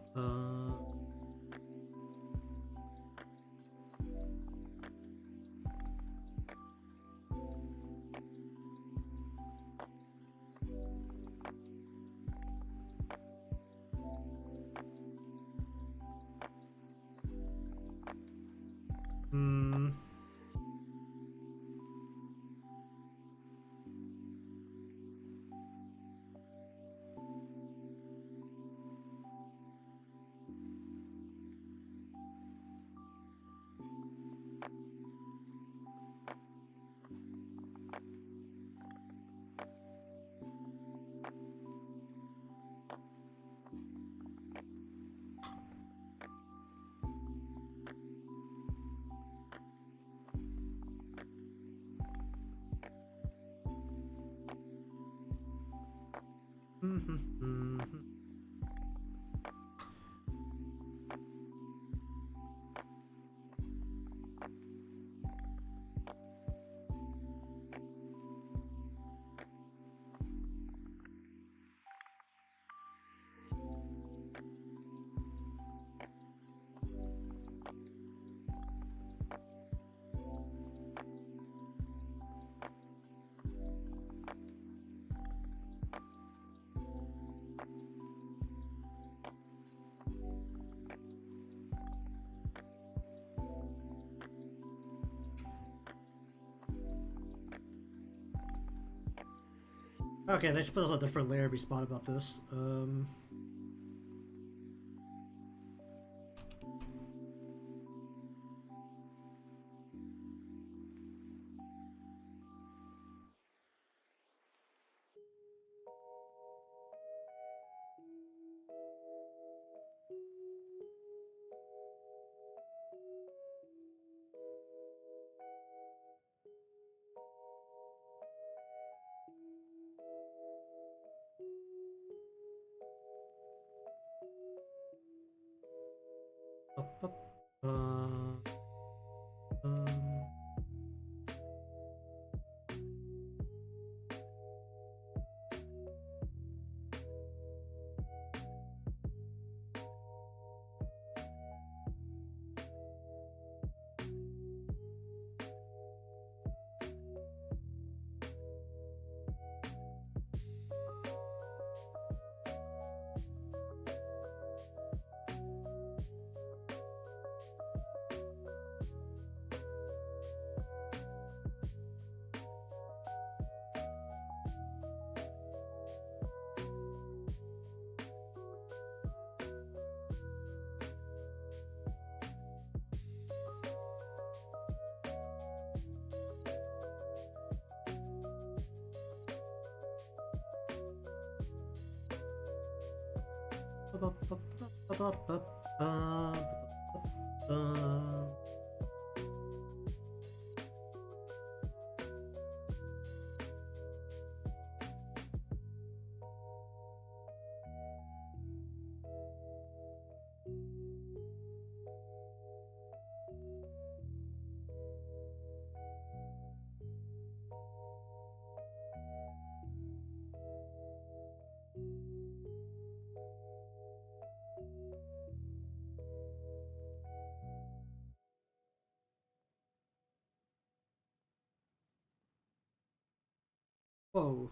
Okay, they should put us on a different layer to be smart about this. Whoa.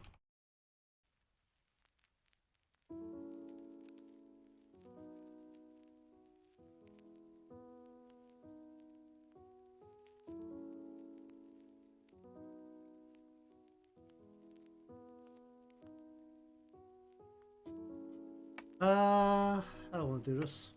I don't want to do this.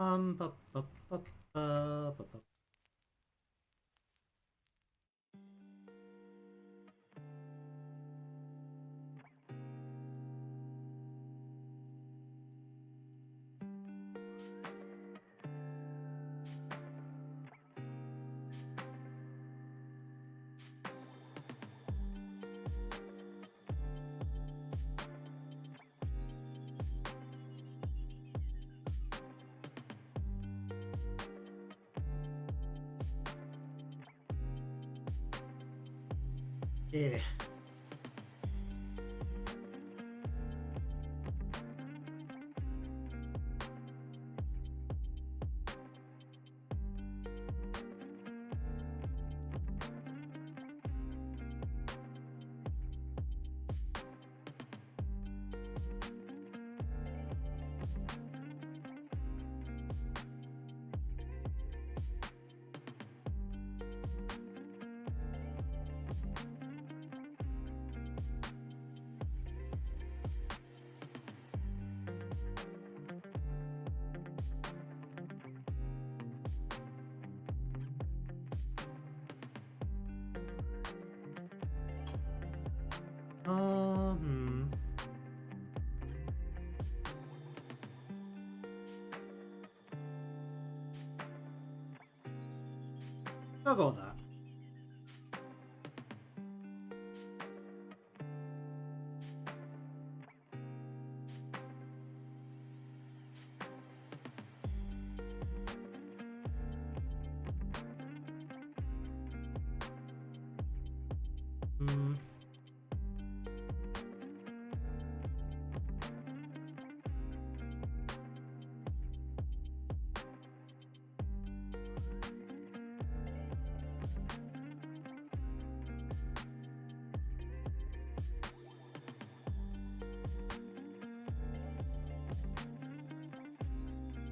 Bup, bup, bup, bup, bup. Yeah. Hmm. I'll go with that. Hmm.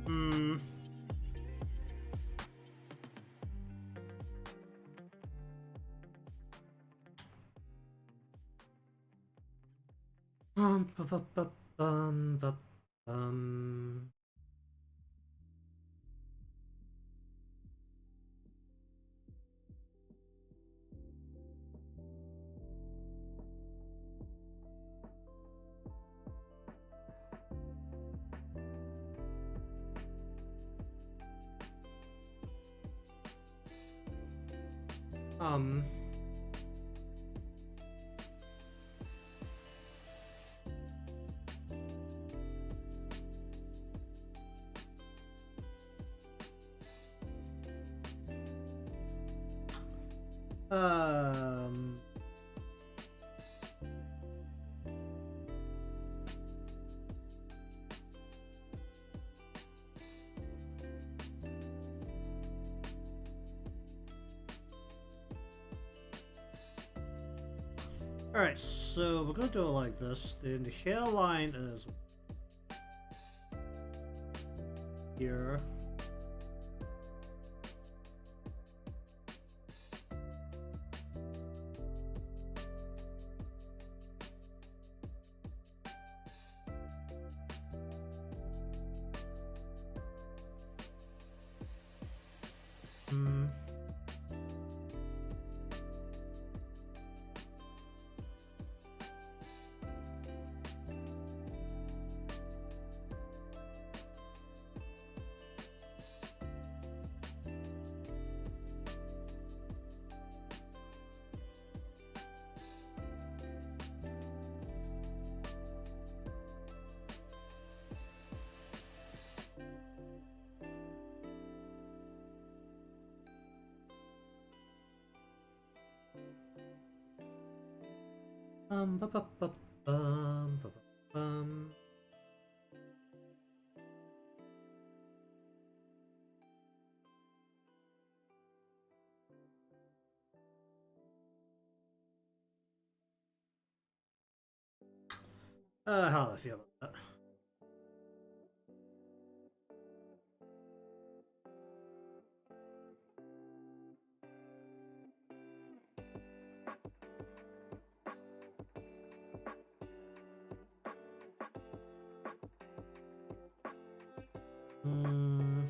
Hmm. Bu- bu- bu- bum. Um. Um. Alright, so we're gonna do it like this. Then the hairline is here. Hmm. Ba ba ba bum ba ba bum. How do I feel about that? Hmm.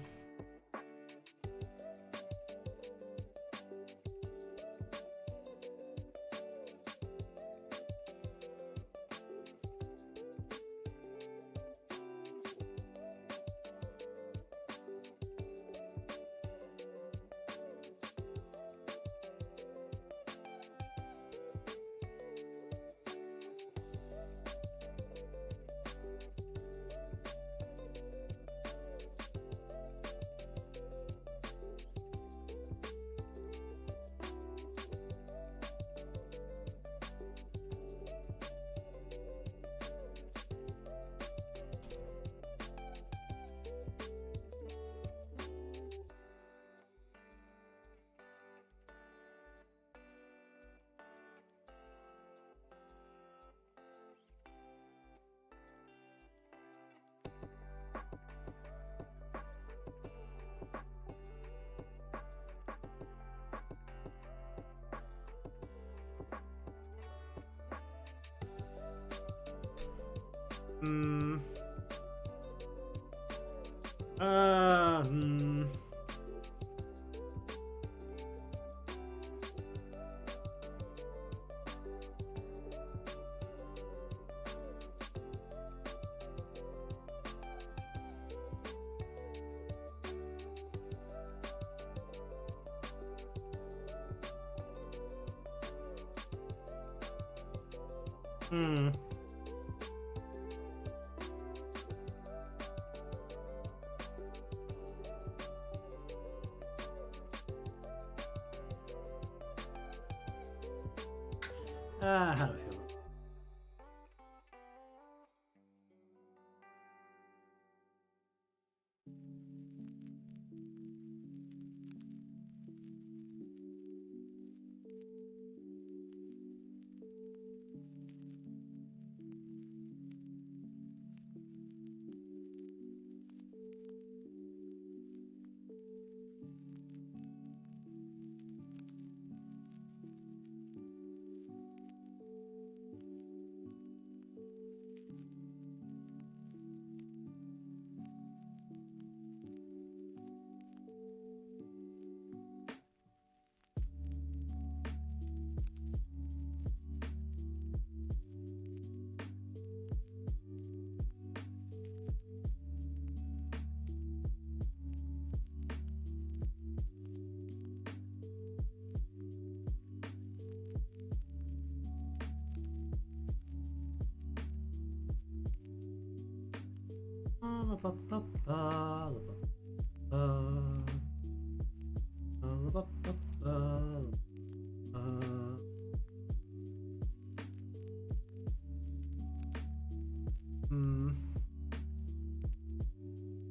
Hmm. Hmm. Hmm. How do I feel?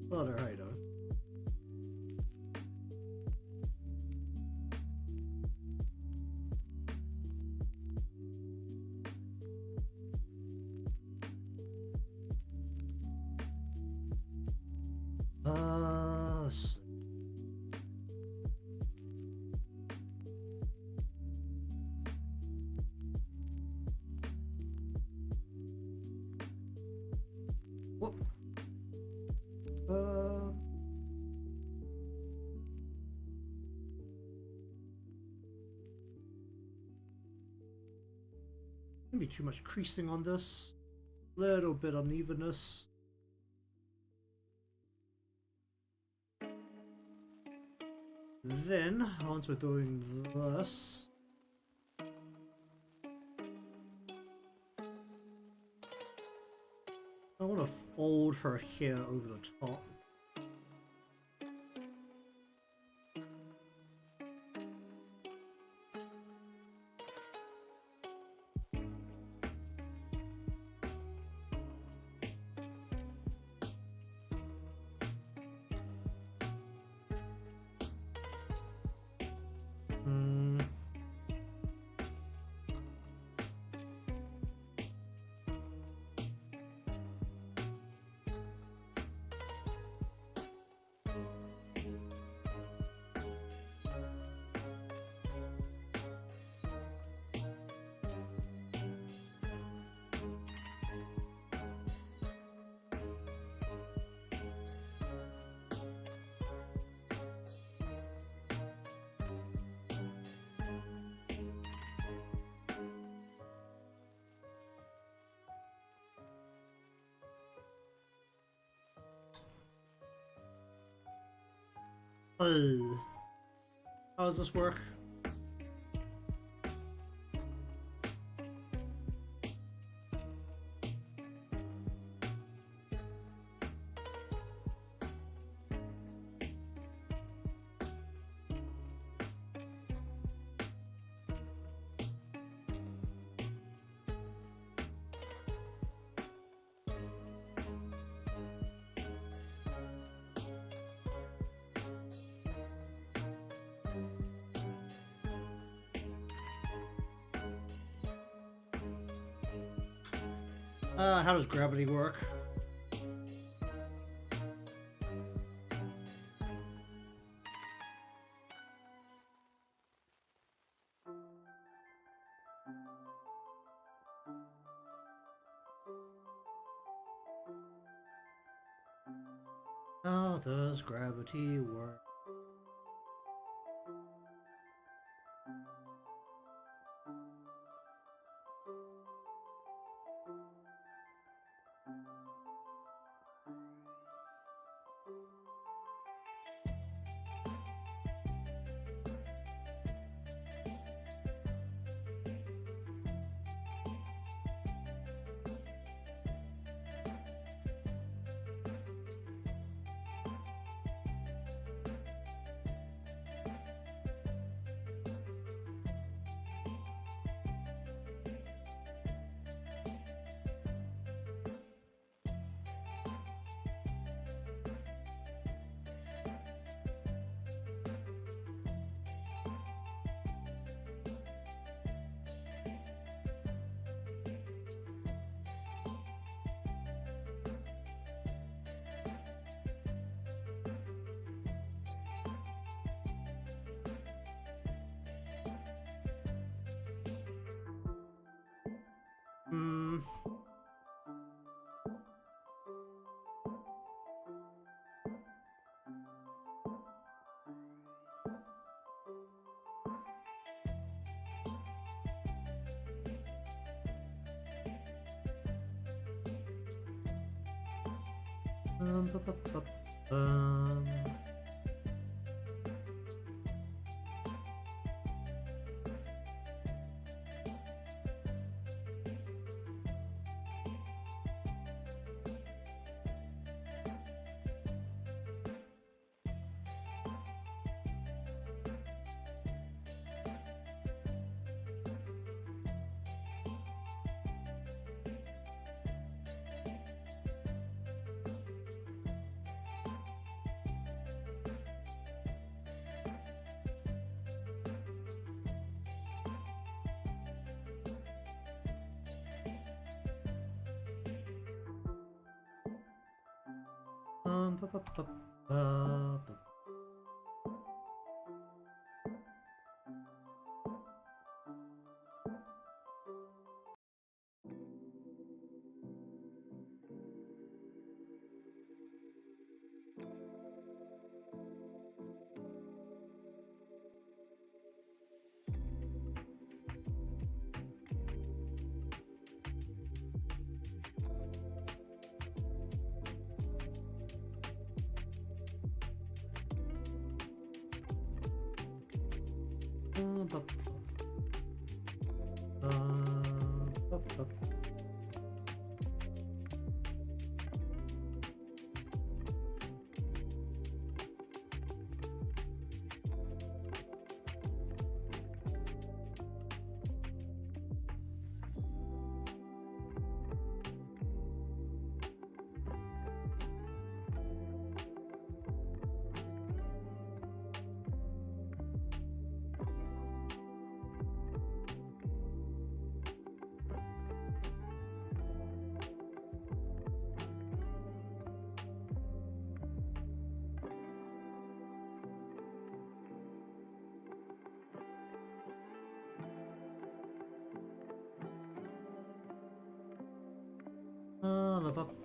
Other item. Whoop. Maybe too much creasing on this. Little bit unevenness. Then, once we're doing this, I want to fold her hair over the top. Oh, how does this work? How does gravity work? How does gravity work? Hmm. Bu- bu-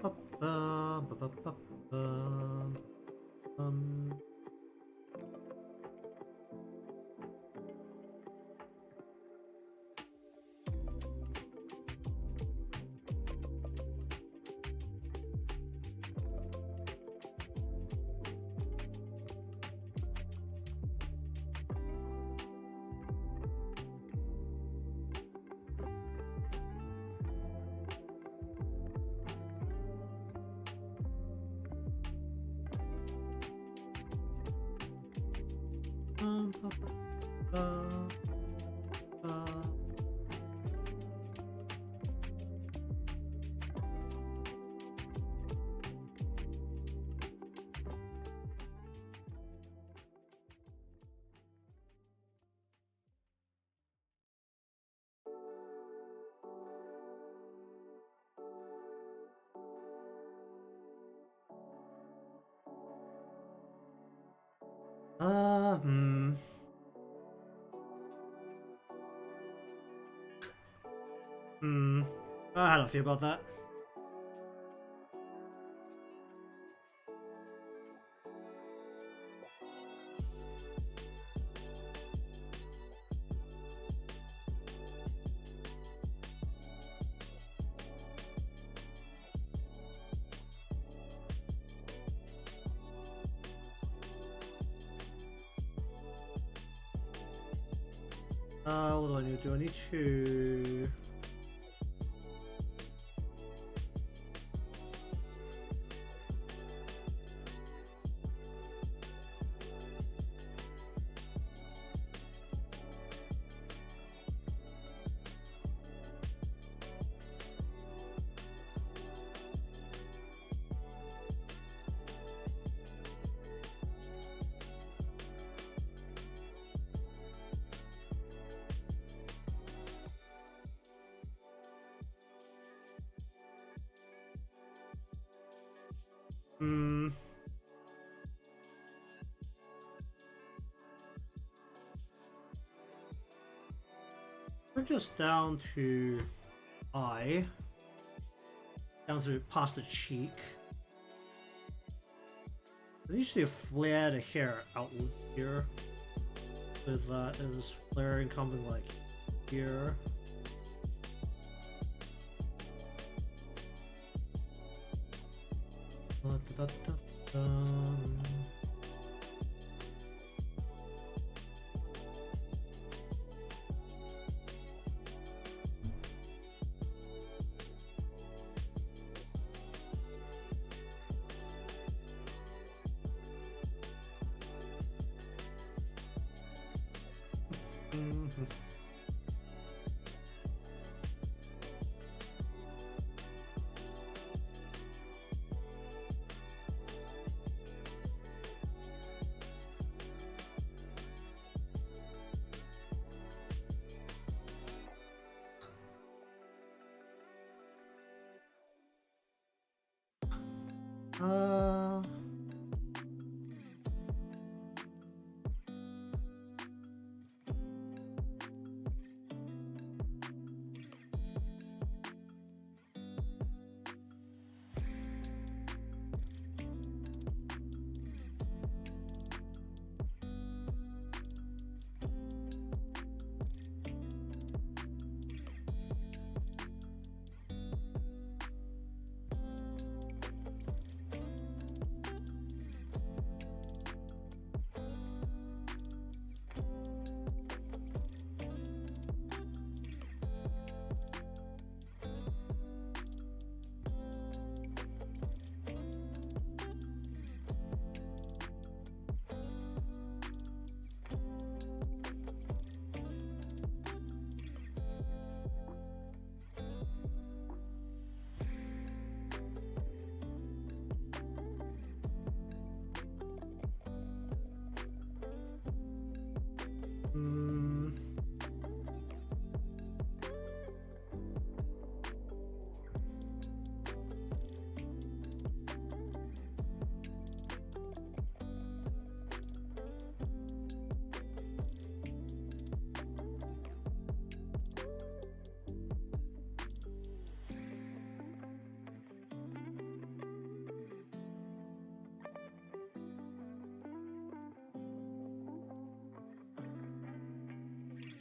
bu- bu- bu- bu- bu- bu- bu- bu- hmm. Hmm. How do I feel about that? What do I need to do? I need to... Hmm. We're just down to eye, down to past the cheek. I usually flare the hair outwards here. With that is flaring coming like here.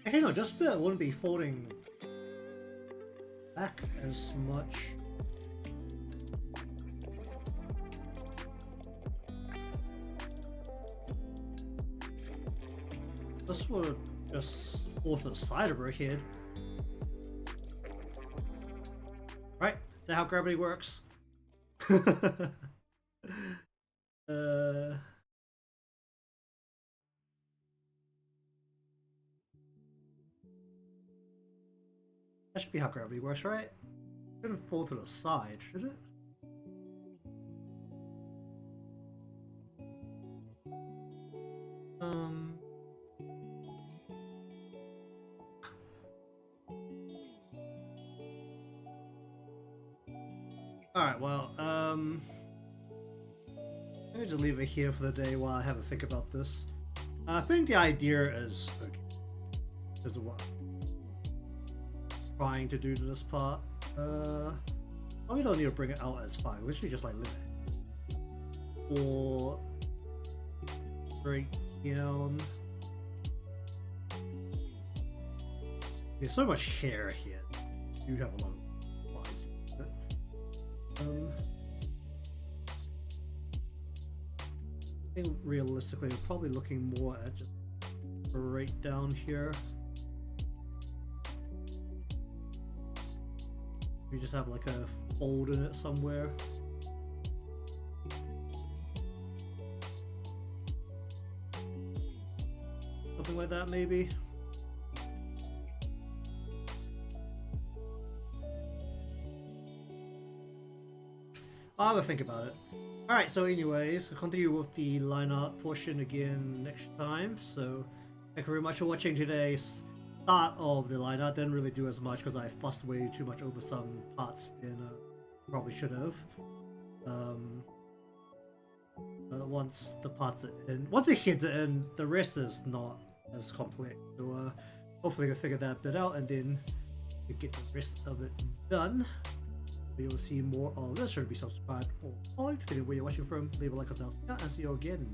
Actually, no, just it wouldn't be folding back as much. This would just fall to the side of her head. Right? Is that how gravity works? That should be how gravity works, right? It shouldn't fall to the side, should it? Alright, well, let me just leave it here for the day while I have a think about this. I think the idea is okay. Because of what I'm trying to do to this part. We don't need to bring it out as fine. Literally just like limit. Or break down. There's so much hair here. You have a lot of I think realistically we're probably looking more at just right down here. We just have like a fold in it somewhere. Something like that maybe. I'll have a think about it. Alright, so anyways, I'll continue with the line art portion again next time. So, thank you very much for watching today's start of the line art. Didn't really do as much because I fussed way too much over some parts than probably should have. Once the parts are in, once it hits it in, the rest is not as complex. So hopefully I can figure that bit out and then to get the rest of it done. We will see more of this. Should be subscribed or followed, depending on where you're watching from. Leave a like on us, and see you again